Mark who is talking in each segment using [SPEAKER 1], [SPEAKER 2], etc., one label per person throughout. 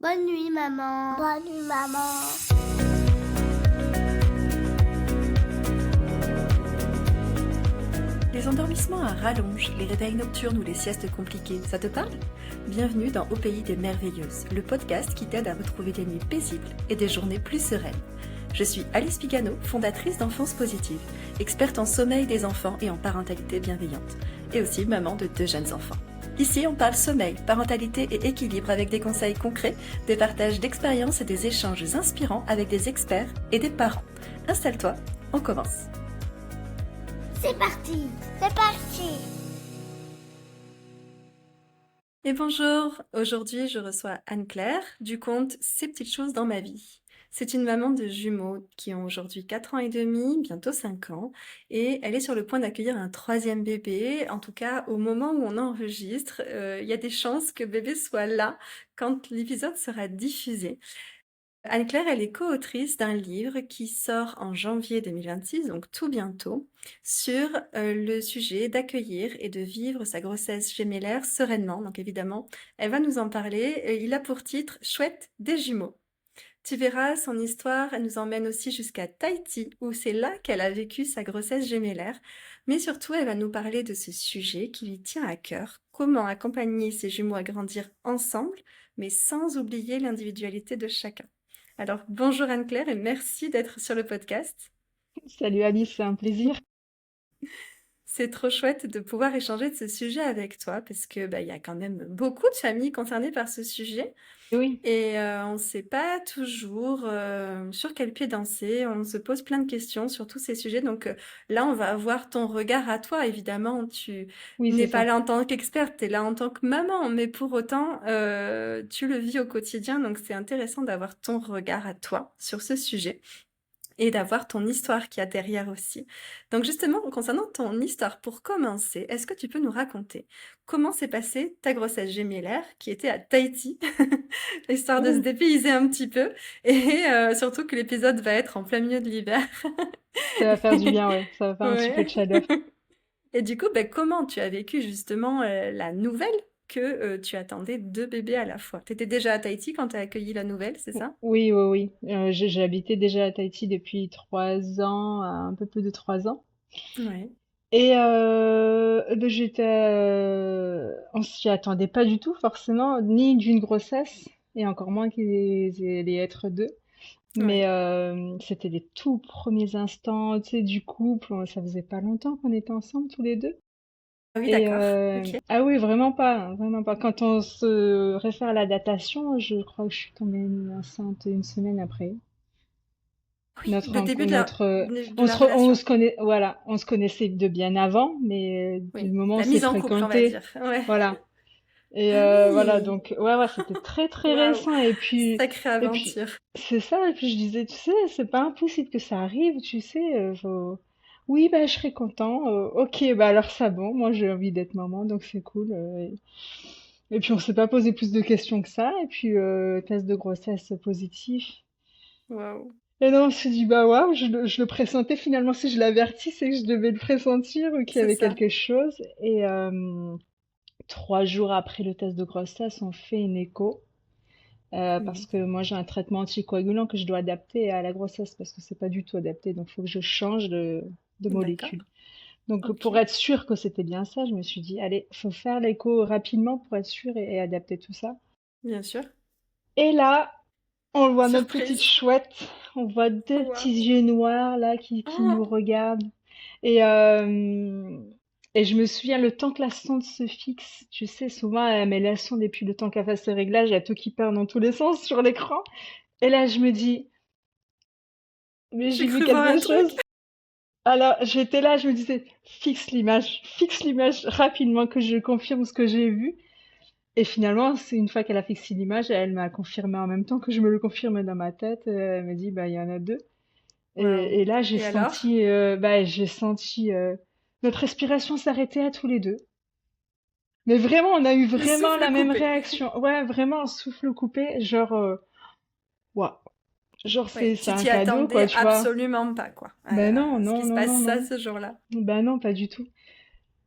[SPEAKER 1] Bonne nuit, maman. Bonne nuit, maman.
[SPEAKER 2] Les endormissements à rallonge, les réveils nocturnes ou les siestes compliquées, ça te parle? Bienvenue dans Au pays des merveilleuses, le podcast qui t'aide à retrouver des nuits paisibles et des journées plus sereines. Je suis Alice Pigano, fondatrice d'Enfance Positive, experte en sommeil des enfants et en parentalité bienveillante, et aussi maman de 2 jeunes enfants. Ici, on parle sommeil, parentalité et équilibre avec des conseils concrets, des partages d'expériences et des échanges inspirants avec des experts et des parents. Installe-toi, on commence.
[SPEAKER 1] C'est parti. C'est parti.
[SPEAKER 2] Et bonjour, aujourd'hui je reçois Anne-Claire du compte Ces petites choses dans ma vie. C'est une maman de jumeaux qui ont aujourd'hui 4 ans et demi, bientôt 5 ans, et elle est sur le point d'accueillir un 3e bébé. En tout cas, au moment où on enregistre, il y a des chances que bébé soit là quand l'épisode sera diffusé. Anne-Claire, elle est co-autrice d'un livre qui sort en janvier 2026, donc tout bientôt, sur le sujet d'accueillir et de vivre sa grossesse gémellaire sereinement. Donc évidemment, elle va nous en parler. Il a pour titre Chouette des jumeaux. Tu verras, son histoire, elle nous emmène aussi jusqu'à Tahiti, où c'est là qu'elle a vécu sa grossesse gémellaire. Mais surtout, elle va nous parler de ce sujet qui lui tient à cœur. Comment accompagner ses jumeaux à grandir ensemble, mais sans oublier l'individualité de chacun. Alors, bonjour Anne-Claire et merci d'être sur le podcast.
[SPEAKER 3] Salut Alice, c'est un plaisir.
[SPEAKER 2] C'est trop chouette de pouvoir échanger de ce sujet avec toi parce que il y a quand même beaucoup de familles concernées par ce sujet
[SPEAKER 3] Oui,
[SPEAKER 2] et on ne sait pas toujours sur quel pied danser. On se pose plein de questions sur tous ces sujets. Donc là, on va avoir ton regard à toi. Évidemment, tu
[SPEAKER 3] oui,
[SPEAKER 2] n'es
[SPEAKER 3] c'est
[SPEAKER 2] pas
[SPEAKER 3] ça.
[SPEAKER 2] là en tant qu'experte, tu es là en tant que maman, mais pour autant, tu le vis au quotidien. Donc c'est intéressant d'avoir ton regard à toi sur ce sujet. Et d'avoir ton histoire qui a derrière aussi. Donc justement, concernant ton histoire, pour commencer, est-ce que tu peux nous raconter comment s'est passée ta grossesse gémellaire qui était à Tahiti, histoire de se
[SPEAKER 3] Ouh,
[SPEAKER 2] dépayser un petit peu, et surtout que l'épisode va être en plein milieu de l'hiver.
[SPEAKER 3] ça va faire du bien, ouais. Ça va faire un petit peu
[SPEAKER 2] Ouais.
[SPEAKER 3] de chaleur.
[SPEAKER 2] Et du coup, comment tu as vécu justement la nouvelle que tu attendais 2 bébés à la fois? Tu étais déjà à Tahiti quand tu as accueilli la nouvelle, c'est ça?
[SPEAKER 3] Oui, oui, oui. J'ai habité déjà à Tahiti depuis 3 ans, un peu plus de 3 ans.
[SPEAKER 2] Ouais.
[SPEAKER 3] Et on s'y attendait pas du tout, forcément, ni d'une grossesse, et encore moins qu'ils allaient être deux. Mais
[SPEAKER 2] Ouais.
[SPEAKER 3] c'était les tout premiers instants, tu sais, du couple. Ça faisait pas longtemps qu'on était ensemble tous les deux.
[SPEAKER 2] Ah oui,
[SPEAKER 3] Et
[SPEAKER 2] d'accord. Ok.
[SPEAKER 3] ah oui, vraiment pas, hein, vraiment pas. Quand on se réfère à la datation, je crois que je suis tombée enceinte une semaine après
[SPEAKER 2] Oui, le début
[SPEAKER 3] on
[SPEAKER 2] relation.
[SPEAKER 3] se connaît, voilà, on se connaissait de bien avant, mais du
[SPEAKER 2] Oui,
[SPEAKER 3] moment où on
[SPEAKER 2] la
[SPEAKER 3] s'est
[SPEAKER 2] mise en couple, on va
[SPEAKER 3] fréquenté,
[SPEAKER 2] dire. Ouais.
[SPEAKER 3] voilà. Et
[SPEAKER 2] Ah
[SPEAKER 3] voilà,
[SPEAKER 2] oui!
[SPEAKER 3] donc ouais, ouais, c'était très très
[SPEAKER 2] Waouh!
[SPEAKER 3] récent.
[SPEAKER 2] Sacrée
[SPEAKER 3] Et puis
[SPEAKER 2] aventure.
[SPEAKER 3] c'est ça. Et puis je disais, tu sais, c'est pas impossible que ça arrive, tu sais. Oui, bah je serais content. Ok, bah alors ça bon. Moi j'ai envie d'être maman, donc c'est cool. Et puis on s'est pas posé plus de questions que ça. Et puis test de grossesse positif.
[SPEAKER 2] Waouh!
[SPEAKER 3] Et non, on s'est dit bah waouh, je le pressentais finalement. Si je l'avertis, c'est que je devais le pressentir ou qu'il y
[SPEAKER 2] C'est
[SPEAKER 3] avait
[SPEAKER 2] ça.
[SPEAKER 3] quelque chose. Et 3 jours après le test de grossesse, on fait une écho. Parce
[SPEAKER 2] Oui.
[SPEAKER 3] que moi j'ai un traitement anticoagulant que je dois adapter à la grossesse parce que c'est pas du tout adapté, donc il faut que je change de
[SPEAKER 2] D'accord.
[SPEAKER 3] molécule. Donc pour
[SPEAKER 2] OK.
[SPEAKER 3] être sûr que c'était bien ça, je me suis dit allez, faut faire l'écho rapidement pour être sûr et adapter tout ça.
[SPEAKER 2] Bien sûr.
[SPEAKER 3] Et là, on voit notre petite
[SPEAKER 2] Surprise.
[SPEAKER 3] chouette, on voit deux
[SPEAKER 2] Waouh!
[SPEAKER 3] petits yeux noirs là qui nous
[SPEAKER 2] Oh!
[SPEAKER 3] regardent. Et, euh, et je me souviens le temps que la sonde se fixe, tu sais, souvent elle met la sonde et puis le temps qu'elle fasse ses réglages, il y a tout qui perd dans tous les sens sur l'écran. Et là, je me dis, mais
[SPEAKER 2] J'ai
[SPEAKER 3] j'ai vu
[SPEAKER 2] cru voir
[SPEAKER 3] quelque
[SPEAKER 2] un truc.
[SPEAKER 3] chose. Alors, j'étais là, je me disais, fixe l'image rapidement que je confirme ce que j'ai vu. Et finalement, c'est une fois qu'elle a fixé l'image, elle m'a confirmé en même temps que je me le confirmais dans ma tête. Elle m'a dit, bah, il y en a deux.
[SPEAKER 2] Waouh!
[SPEAKER 3] Et là,
[SPEAKER 2] Et alors?
[SPEAKER 3] j'ai senti notre respiration s'arrêter à tous les deux. Mais vraiment, on a eu
[SPEAKER 2] Le
[SPEAKER 3] vraiment la
[SPEAKER 2] souffle
[SPEAKER 3] même
[SPEAKER 2] coupé.
[SPEAKER 3] réaction. Ouais, vraiment un souffle coupé, genre, waouh. Genre,
[SPEAKER 2] Ouais,
[SPEAKER 3] c'est
[SPEAKER 2] tu
[SPEAKER 3] un
[SPEAKER 2] t'y
[SPEAKER 3] cadeau, quoi,
[SPEAKER 2] attendais
[SPEAKER 3] tu vois.
[SPEAKER 2] absolument pas, quoi,
[SPEAKER 3] Ben non,
[SPEAKER 2] à ce
[SPEAKER 3] non,
[SPEAKER 2] qui se
[SPEAKER 3] non,
[SPEAKER 2] passe
[SPEAKER 3] non,
[SPEAKER 2] ça
[SPEAKER 3] non.
[SPEAKER 2] ce jour-là.
[SPEAKER 3] Ben non, pas du tout.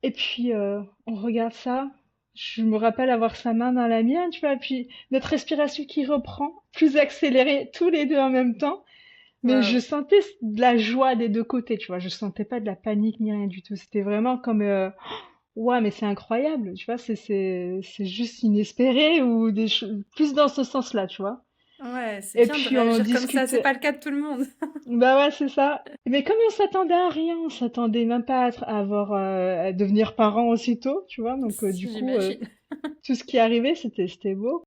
[SPEAKER 3] Et puis, on regarde ça. Je me rappelle avoir sa main dans la mienne, tu vois, puis notre respiration qui reprend, plus accélérée, tous les deux en même temps. Mais je
[SPEAKER 2] Waouh.
[SPEAKER 3] sentais de la joie des deux côtés, tu vois. Je sentais pas de la panique ni rien du tout. C'était vraiment comme, ouais, mais c'est incroyable, tu vois. C'est juste inespéré ou des choses plus dans ce sens-là, tu vois.
[SPEAKER 2] Ouais, c'est
[SPEAKER 3] Et
[SPEAKER 2] bien de
[SPEAKER 3] puis on
[SPEAKER 2] réagir comme ça,
[SPEAKER 3] discute.
[SPEAKER 2] c'est pas le cas de tout le monde.
[SPEAKER 3] Bah ouais, c'est ça. Mais comme on s'attendait à rien, on s'attendait même pas à avoir à devenir parents aussitôt, tu vois. Donc du coup,
[SPEAKER 2] J'imagine.
[SPEAKER 3] tout ce qui arrivait, c'était beau.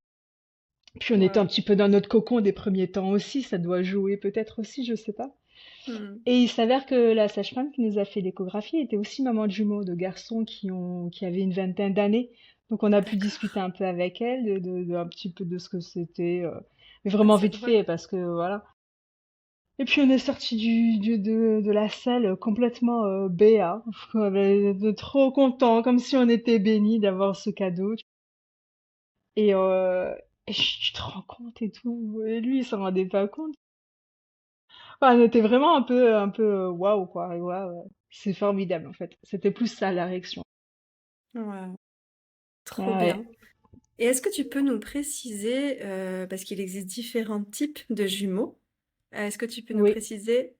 [SPEAKER 3] Puis on était un
[SPEAKER 2] Waouh.
[SPEAKER 3] petit peu dans notre cocon des premiers temps aussi, ça doit jouer peut-être aussi, je sais pas.
[SPEAKER 2] Hmm.
[SPEAKER 3] Et il s'avère que la sage-femme qui nous a fait l'échographie était aussi maman de jumeaux, de garçons qui avaient une vingtaine d'années. Donc on a pu discuter
[SPEAKER 2] D'accord.
[SPEAKER 3] un peu avec elle, un petit peu de ce que c'était, mais
[SPEAKER 2] Ah,
[SPEAKER 3] vraiment
[SPEAKER 2] c'est
[SPEAKER 3] vite
[SPEAKER 2] drôle.
[SPEAKER 3] fait parce que voilà. Et puis on est sorti de la salle complètement béat, on avait de trop content, comme si on était bénis d'avoir ce cadeau. Et, tu te rends compte et tout. Et lui, il s'en rendait pas compte. Enfin, on était vraiment un peu waouh quoi. Et waouh, c'est formidable en fait. C'était plus ça la réaction.
[SPEAKER 2] Ouais, trop
[SPEAKER 3] Ah
[SPEAKER 2] bien.
[SPEAKER 3] ouais.
[SPEAKER 2] Et est-ce que tu peux nous préciser, parce qu'il existe différents types de jumeaux, est-ce que tu peux nous
[SPEAKER 3] Oui.
[SPEAKER 2] préciser,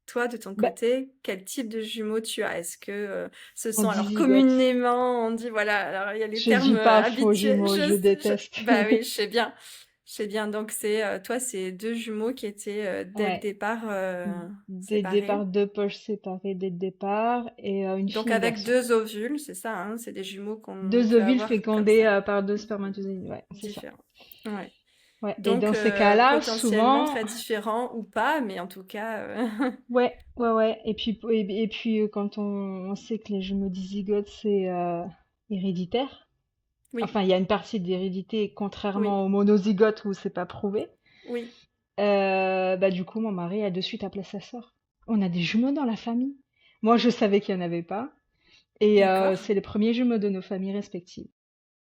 [SPEAKER 2] toi, de ton
[SPEAKER 3] Bah,
[SPEAKER 2] côté, quel type de jumeaux tu as? Est-ce que ce
[SPEAKER 3] on
[SPEAKER 2] sont
[SPEAKER 3] dit
[SPEAKER 2] alors
[SPEAKER 3] zigote.
[SPEAKER 2] communément, on dit voilà, alors il y a les
[SPEAKER 3] Je
[SPEAKER 2] termes
[SPEAKER 3] dis pas faux
[SPEAKER 2] habituels,
[SPEAKER 3] jumeaux, je déteste.
[SPEAKER 2] bah oui, je sais bien. Donc c'est toi, c'est deux jumeaux qui étaient dès le
[SPEAKER 3] Ouais.
[SPEAKER 2] départ
[SPEAKER 3] Des
[SPEAKER 2] séparés.
[SPEAKER 3] départs, deux poches séparées dès le départ et une
[SPEAKER 2] Donc
[SPEAKER 3] fille, un
[SPEAKER 2] avec
[SPEAKER 3] garçon.
[SPEAKER 2] deux ovules, c'est ça, hein, c'est des jumeaux qu'on
[SPEAKER 3] Deux
[SPEAKER 2] peut
[SPEAKER 3] ovules
[SPEAKER 2] avoir comme
[SPEAKER 3] fécondés
[SPEAKER 2] ça,
[SPEAKER 3] par deux spermatozoïdes. Ouais, c'est ça.
[SPEAKER 2] différents. Ouais.
[SPEAKER 3] Ouais. Et
[SPEAKER 2] Donc
[SPEAKER 3] dans ces cas-là,
[SPEAKER 2] potentiellement
[SPEAKER 3] souvent,
[SPEAKER 2] très différents ou pas, mais en tout cas,
[SPEAKER 3] ouais, ouais, ouais. Et puis quand on sait que les jumeaux dizygotes, c'est héréditaire.
[SPEAKER 2] oui,
[SPEAKER 3] Enfin, il y a une partie d'hérédité,
[SPEAKER 2] oui,
[SPEAKER 3] contrairement aux monozygotes où c'est pas prouvé.
[SPEAKER 2] oui.
[SPEAKER 3] Bah du coup, mon mari a de suite appelé sa sœur. On a des jumeaux dans la famille. Moi, je savais qu'il n'y en avait pas. Et
[SPEAKER 2] D'accord.
[SPEAKER 3] c'est les premiers jumeaux de nos familles respectives.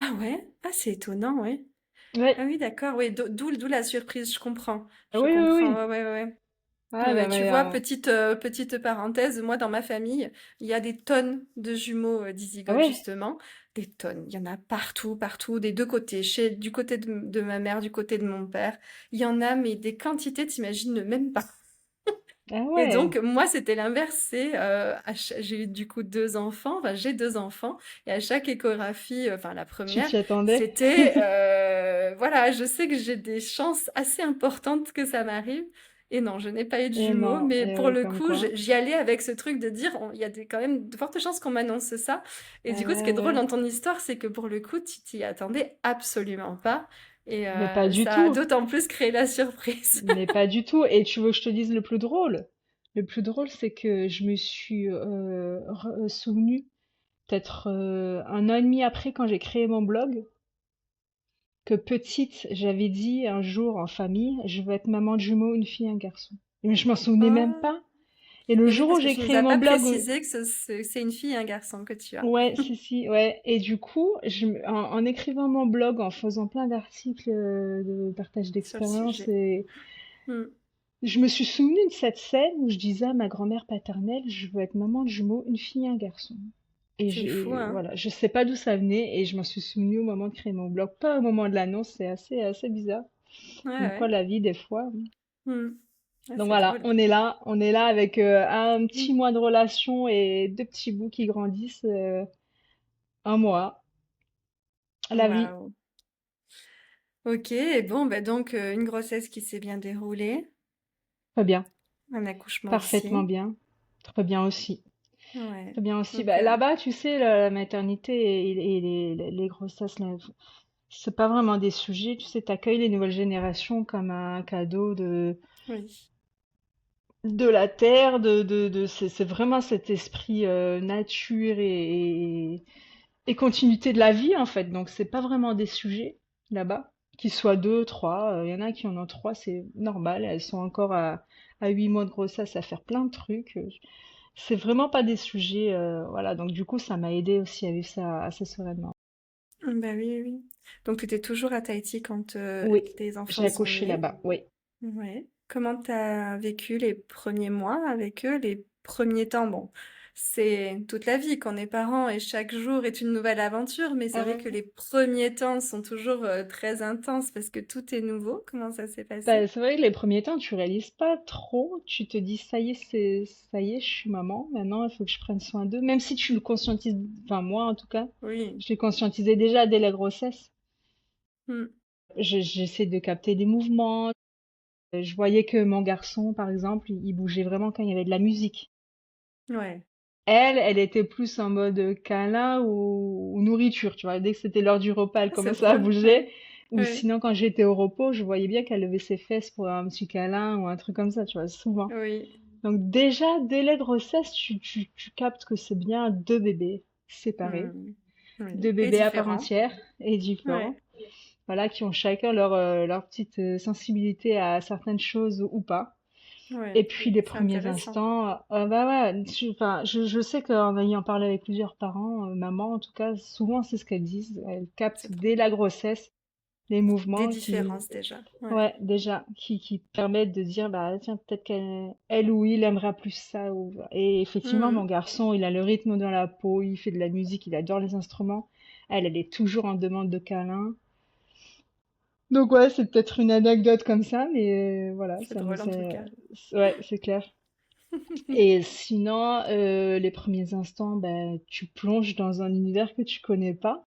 [SPEAKER 2] Ah ouais? Ah, c'est étonnant, ouais.
[SPEAKER 3] Ouais,
[SPEAKER 2] Ah oui, d'accord, oui, d'où la surprise, je comprends.
[SPEAKER 3] oui,
[SPEAKER 2] Je
[SPEAKER 3] oui,
[SPEAKER 2] comprends,
[SPEAKER 3] oui.
[SPEAKER 2] ouais, ouais, ouais.
[SPEAKER 3] Ah,
[SPEAKER 2] Ouais,
[SPEAKER 3] bah,
[SPEAKER 2] tu vois, petite parenthèse, moi dans ma famille, il y a des tonnes de jumeaux
[SPEAKER 3] ah
[SPEAKER 2] dizygotes
[SPEAKER 3] ouais.
[SPEAKER 2] justement, des tonnes. Il y en a partout, partout, des deux côtés, du côté de ma mère, du côté de mon père. Il y en a, mais des quantités, t'imagines même pas.
[SPEAKER 3] Ah
[SPEAKER 2] Et
[SPEAKER 3] ouais.
[SPEAKER 2] donc, moi, c'était l'inverse. J'ai eu du coup deux enfants, enfin, j'ai deux enfants, et à chaque échographie, enfin, la
[SPEAKER 3] Tu
[SPEAKER 2] première,
[SPEAKER 3] t'y attendais?
[SPEAKER 2] c'était, voilà, je sais que j'ai des chances assez importantes que ça m'arrive. Et non, je n'ai pas eu de
[SPEAKER 3] Et
[SPEAKER 2] jumeaux,
[SPEAKER 3] non,
[SPEAKER 2] mais
[SPEAKER 3] et
[SPEAKER 2] pour
[SPEAKER 3] ouais,
[SPEAKER 2] le
[SPEAKER 3] comme
[SPEAKER 2] coup,
[SPEAKER 3] quoi.
[SPEAKER 2] j'y allais avec ce truc de dire, il y a quand même de fortes chances qu'on m'annonce ça. Et du coup, ce qui est drôle
[SPEAKER 3] Ouais.
[SPEAKER 2] dans ton histoire, c'est que pour le coup, tu t'y attendais absolument pas. Et
[SPEAKER 3] Mais pas du
[SPEAKER 2] ça a
[SPEAKER 3] tout.
[SPEAKER 2] d'autant plus créé la surprise.
[SPEAKER 3] Mais pas du tout. Et tu veux que je te dise le plus drôle? Le plus drôle, c'est que je me suis souvenu, peut-être un an et demi après, quand j'ai créé mon blog, que petite, j'avais dit un jour en famille, je veux être maman de jumeaux, une fille, un garçon. Mais je m'en souvenais même
[SPEAKER 2] Oh.
[SPEAKER 3] pas. Et le
[SPEAKER 2] Et oui,
[SPEAKER 3] jour où
[SPEAKER 2] parce que
[SPEAKER 3] j'ai
[SPEAKER 2] tu nous
[SPEAKER 3] créé
[SPEAKER 2] as
[SPEAKER 3] mon
[SPEAKER 2] pas
[SPEAKER 3] blog,
[SPEAKER 2] précisé que c'est une fille et un garçon que tu as.
[SPEAKER 3] ouais, si, si, ouais. Et du coup, en écrivant mon blog, en faisant plein d'articles de partage
[SPEAKER 2] Sur le
[SPEAKER 3] d'expérience,
[SPEAKER 2] sujet.
[SPEAKER 3] et
[SPEAKER 2] Hmm.
[SPEAKER 3] je me suis souvenu de cette scène où je disais à ma grand-mère paternelle, je veux être maman de jumeaux, une fille et un garçon. Et
[SPEAKER 2] C'est fou, hein?
[SPEAKER 3] voilà, je sais pas d'où ça venait, et je m'en suis souvenu au moment de créer mon blog, pas au moment de l'annonce, c'est assez bizarre.
[SPEAKER 2] Ouais,
[SPEAKER 3] Comme quoi
[SPEAKER 2] ouais.
[SPEAKER 3] la vie, des fois.
[SPEAKER 2] Hmm. Ah,
[SPEAKER 3] Donc
[SPEAKER 2] c'est
[SPEAKER 3] voilà,
[SPEAKER 2] drôle.
[SPEAKER 3] on est là avec un
[SPEAKER 2] Hmm.
[SPEAKER 3] petit mois de relation et deux petits bouts qui grandissent, un mois. La vie,
[SPEAKER 2] Waouh. Ok, et bon, bah donc une grossesse qui s'est bien déroulée,
[SPEAKER 3] très bien,
[SPEAKER 2] un accouchement
[SPEAKER 3] parfaitement
[SPEAKER 2] aussi.
[SPEAKER 3] bien, très bien aussi.
[SPEAKER 2] Ouais.
[SPEAKER 3] Très bien aussi.
[SPEAKER 2] Donc,
[SPEAKER 3] Bah, là-bas, tu sais, la maternité et les grossesses, là, c'est pas vraiment des sujets. Tu sais, t'accueilles les nouvelles générations comme un cadeau
[SPEAKER 2] oui.
[SPEAKER 3] de la terre, c'est vraiment cet esprit nature et continuité de la vie, en fait. Donc, c'est pas vraiment des sujets là-bas. Qu'ils soient deux, trois, il y en a qui en ont trois, c'est normal. Elles sont encore à 8 mois de grossesse à faire plein de trucs. C'est vraiment pas des sujets, voilà. Donc, du coup, ça m'a aidé aussi à vivre ça assez sereinement.
[SPEAKER 2] Bah oui, oui, oui. Donc, tu étais toujours à Tahiti quand
[SPEAKER 3] Oui,
[SPEAKER 2] tes
[SPEAKER 3] j'ai
[SPEAKER 2] enfants sont
[SPEAKER 3] accouché
[SPEAKER 2] nés.
[SPEAKER 3] là-bas, oui.
[SPEAKER 2] Ouais. Comment t'as vécu les premiers mois avec eux, les premiers temps? Bon, C'est toute la vie qu'on est parent et chaque jour est une nouvelle aventure, mais c'est
[SPEAKER 3] Ah
[SPEAKER 2] vrai
[SPEAKER 3] ouais.
[SPEAKER 2] que les premiers temps sont toujours très intenses parce que tout est nouveau. Comment ça s'est
[SPEAKER 3] Bah,
[SPEAKER 2] passé?
[SPEAKER 3] c'est vrai que les premiers temps, tu réalises pas trop. Tu te dis, ça y est, je suis maman. Maintenant, il faut que je prenne soin d'eux. Même si tu le conscientises, enfin, moi, en tout cas,
[SPEAKER 2] Oui.
[SPEAKER 3] je l'ai conscientisé déjà dès la grossesse.
[SPEAKER 2] Mm.
[SPEAKER 3] J'essaie de capter des mouvements. Je voyais que mon garçon, par exemple, il bougeait vraiment quand il y avait de la musique.
[SPEAKER 2] Ouais.
[SPEAKER 3] Elle était plus en mode câlin ou nourriture, tu vois. Dès que c'était l'heure du repas, elle
[SPEAKER 2] Ah, c'est
[SPEAKER 3] commençait à
[SPEAKER 2] drôle. Ouais.
[SPEAKER 3] bouger. Ou
[SPEAKER 2] Ouais.
[SPEAKER 3] sinon, quand j'étais au repos, je voyais bien qu'elle levait ses fesses pour un petit câlin ou un truc comme ça, tu vois, souvent.
[SPEAKER 2] Oui.
[SPEAKER 3] Donc déjà, dès la grossesse, tu captes que c'est bien deux bébés séparés,
[SPEAKER 2] Mm. Oui.
[SPEAKER 3] deux
[SPEAKER 2] Et
[SPEAKER 3] bébés à part
[SPEAKER 2] différent.
[SPEAKER 3] entière et
[SPEAKER 2] Ouais.
[SPEAKER 3] différents. Voilà, qui ont chacun leur petite sensibilité à certaines choses ou pas. Et
[SPEAKER 2] Ouais.
[SPEAKER 3] puis les
[SPEAKER 2] C'est
[SPEAKER 3] premiers
[SPEAKER 2] intéressant.
[SPEAKER 3] instants, bah ouais, enfin, je sais qu'en ayant parlé avec plusieurs parents, maman en tout cas, souvent c'est ce qu'elles disent. Elles captent
[SPEAKER 2] C'est
[SPEAKER 3] dès
[SPEAKER 2] drôle.
[SPEAKER 3] la grossesse les
[SPEAKER 2] Des
[SPEAKER 3] mouvements
[SPEAKER 2] différences déjà. Ouais.
[SPEAKER 3] ouais, déjà, qui permettent de dire, bah tiens, peut-être elle ou il aimera plus ça. Et effectivement, mon
[SPEAKER 2] Mhm.
[SPEAKER 3] garçon, il a le rythme dans la peau, il fait de la musique, il adore les instruments. Elle est toujours en demande de câlin. Donc ouais, c'est peut-être une anecdote comme ça, mais voilà,
[SPEAKER 2] C'est drôle en tout cas.
[SPEAKER 3] ouais, c'est clair. Et sinon, les premiers instants, ben, tu plonges dans un univers que tu connais pas.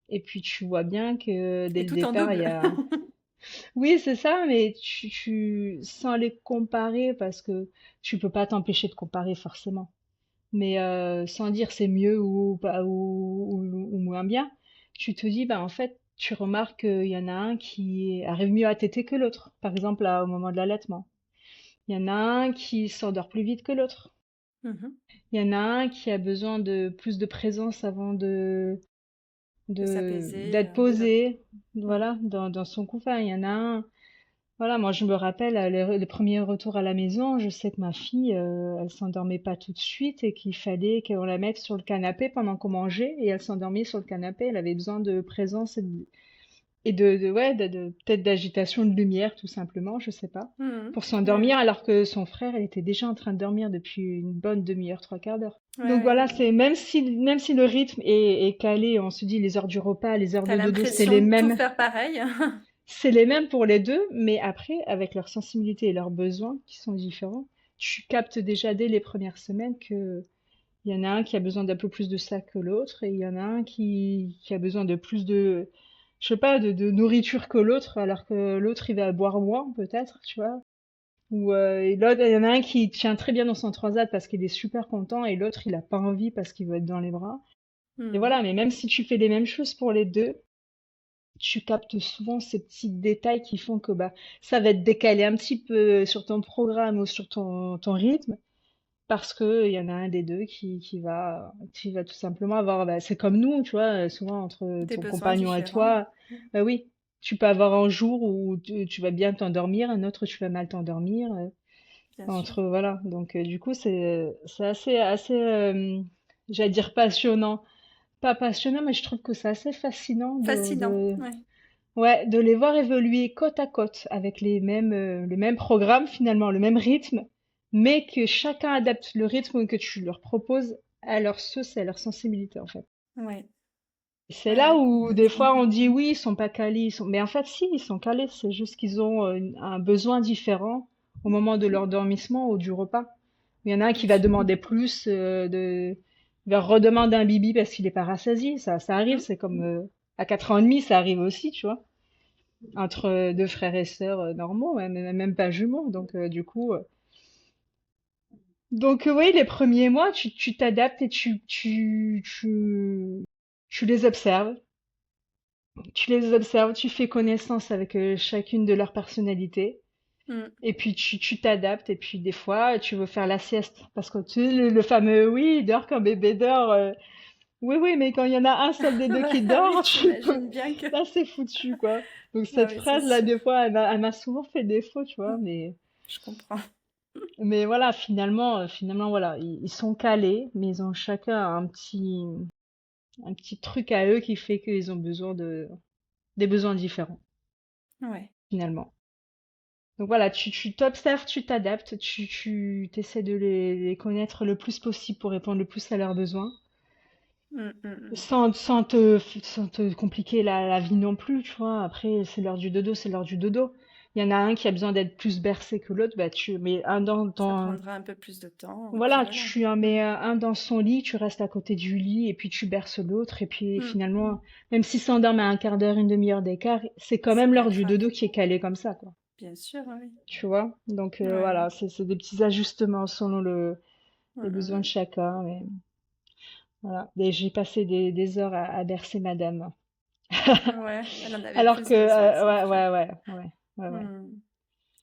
[SPEAKER 3] Et puis tu vois bien que dès
[SPEAKER 2] Et
[SPEAKER 3] le
[SPEAKER 2] tout en
[SPEAKER 3] départ, il y
[SPEAKER 2] double.
[SPEAKER 3] a... Oui, c'est ça, mais sans les comparer, parce que tu peux pas t'empêcher de comparer forcément. Mais sans dire c'est mieux ou, pas- ou moins bien, tu te dis, bah en fait, tu remarques qu'il y en a un qui arrive mieux à téter que l'autre. Par exemple, là, au moment de l'allaitement. Il y en a un qui s'endort plus vite que l'autre.
[SPEAKER 2] Mhm.
[SPEAKER 3] Il y en a un qui a besoin de plus de présence avant
[SPEAKER 2] De s'apaiser.
[SPEAKER 3] d'être posé,
[SPEAKER 2] Mm.
[SPEAKER 3] voilà, dans son couffin. Il y en a un, voilà, moi je me rappelle le premier retour à la maison, je sais que ma fille, elle s'endormait pas tout de suite et qu'il fallait qu'on la mette sur le canapé pendant qu'on mangeait et elle s'endormait sur le canapé. Elle avait besoin de présence ouais, peut-être d'agitation, de lumière, tout simplement, je sais pas,
[SPEAKER 2] Mhm.
[SPEAKER 3] pour
[SPEAKER 2] Ouais,
[SPEAKER 3] s'endormir,
[SPEAKER 2] ouais.
[SPEAKER 3] alors que son frère, elle était déjà en train de dormir depuis une bonne demi-heure, trois quarts d'heure.
[SPEAKER 2] Ouais,
[SPEAKER 3] Donc
[SPEAKER 2] ouais.
[SPEAKER 3] voilà, c'est même si le rythme est calé, on se dit les heures du repas, les heures
[SPEAKER 2] T'as
[SPEAKER 3] de dodo,
[SPEAKER 2] l'impression de tout faire pareil.
[SPEAKER 3] c'est les mêmes pour les deux, mais après, avec leur sensibilité et leurs besoins qui sont différents, tu captes déjà dès les premières semaines que il y en a un qui a besoin d'un peu plus de ça que l'autre, et il y en a un qui a besoin de plus de, je sais pas, de nourriture que l'autre, alors que l'autre, il va boire moins, peut-être, tu vois. Ou et l'autre, il y en a un qui tient très bien dans son transat parce qu'il est super content, et l'autre, il a pas envie parce qu'il veut être dans les bras. Et
[SPEAKER 2] Mhm.
[SPEAKER 3] voilà, mais même si tu fais les mêmes choses pour les deux, tu captes souvent ces petits détails qui font que bah ça va être décalé un petit peu sur ton programme ou sur ton rythme parce que il y en a un des deux qui va tout simplement avoir bah, c'est comme nous, tu vois, souvent entre
[SPEAKER 2] Des
[SPEAKER 3] ton
[SPEAKER 2] besoins
[SPEAKER 3] compagnon et
[SPEAKER 2] différents.
[SPEAKER 3] toi, bah oui, tu peux avoir un jour où tu vas bien t'endormir, un autre tu vas mal t'endormir,
[SPEAKER 2] Bien sûr.
[SPEAKER 3] entre voilà. Donc du coup c'est assez j'allais dire passionnant. Pas passionnant, mais je trouve que c'est assez fascinant
[SPEAKER 2] Fascinant. Ouais.
[SPEAKER 3] ouais, de les voir évoluer côte à côte avec les mêmes programmes finalement, le même rythme, mais que chacun adapte le rythme que tu leur proposes à leur sauce et à leur sensibilité en fait.
[SPEAKER 2] Ouais.
[SPEAKER 3] C'est
[SPEAKER 2] Ouais,
[SPEAKER 3] là
[SPEAKER 2] ouais,
[SPEAKER 3] où des
[SPEAKER 2] complètement.
[SPEAKER 3] fois on dit oui, ils sont pas calés, mais en fait si, ils sont calés, c'est juste qu'ils ont un besoin différent au moment de leur dormissement ou du repas. Il y en a un qui
[SPEAKER 2] Bien
[SPEAKER 3] va
[SPEAKER 2] sûr.
[SPEAKER 3] demander plus il va redemander un bibi parce qu'il est pas rassasié, ça arrive,
[SPEAKER 2] Mhm.
[SPEAKER 3] c'est comme à 4 ans et demi, ça arrive aussi, tu vois entre deux frères et sœurs normaux, ouais, même pas jumeaux. Donc du coup, oui, les premiers mois, tu t'adaptes et tu les observes. Tu les observes, tu fais connaissance avec chacune de leurs personnalités.
[SPEAKER 2] Mm.
[SPEAKER 3] Et puis tu t'adaptes. Et puis des fois, tu veux faire la sieste. Parce que tu sais, le fameux oui, il dort quand bébé dort. Oui, oui, mais quand il y en a un seul des deux qui
[SPEAKER 2] Ah
[SPEAKER 3] dort,
[SPEAKER 2] oui,
[SPEAKER 3] tu peux...
[SPEAKER 2] j'imagine bien que.
[SPEAKER 3] là, c'est foutu, quoi. Donc
[SPEAKER 2] Ah
[SPEAKER 3] cette
[SPEAKER 2] oui, c'est
[SPEAKER 3] phrase-là,
[SPEAKER 2] sûr.
[SPEAKER 3] des fois, elle m'a souvent fait défaut, tu vois,
[SPEAKER 2] Mm. Je comprends.
[SPEAKER 3] mais voilà, finalement, voilà, ils sont calés, mais ils ont chacun un petit truc à eux qui fait qu'ils ont besoin des besoins différents,
[SPEAKER 2] Ouais.
[SPEAKER 3] finalement. Donc voilà, tu t'observes, tu t'adaptes, tu essaies de les connaître le plus possible pour répondre le plus à leurs besoins,
[SPEAKER 2] Mm, mm, mm.
[SPEAKER 3] sans te compliquer la vie non plus, tu vois. Après, c'est l'heure du dodo, c'est l'heure du dodo. Il y en a un qui a besoin d'être plus bercé que l'autre, bah mais un
[SPEAKER 2] Ça prendra un peu plus de temps, et puis
[SPEAKER 3] voilà,
[SPEAKER 2] voilà.
[SPEAKER 3] tu en
[SPEAKER 2] Mm,
[SPEAKER 3] mets un dans son lit, tu restes à côté du lit et puis tu berces l'autre et puis
[SPEAKER 2] mm.
[SPEAKER 3] finalement, même s'ils s'endorment à un quart d'heure, une demi-heure d'écart, c'est quand
[SPEAKER 2] C'est
[SPEAKER 3] même
[SPEAKER 2] pas
[SPEAKER 3] l'heure du
[SPEAKER 2] grave.
[SPEAKER 3] dodo qui est calée comme ça, quoi.
[SPEAKER 2] Bien sûr, oui.
[SPEAKER 3] Tu vois? Donc
[SPEAKER 2] Ouais, ouais.
[SPEAKER 3] voilà, c'est des petits ajustements selon
[SPEAKER 2] Mm,
[SPEAKER 3] les besoins de
[SPEAKER 2] mm,
[SPEAKER 3] chacun. Mais voilà. Et j'ai passé des heures à bercer madame.
[SPEAKER 2] mm. Ouais, elle en avait
[SPEAKER 3] Alors
[SPEAKER 2] plus
[SPEAKER 3] que,
[SPEAKER 2] besoin, c'est
[SPEAKER 3] ouais,
[SPEAKER 2] clair.
[SPEAKER 3] ouais, ouais, ouais, ouais, ouais,
[SPEAKER 2] Mm.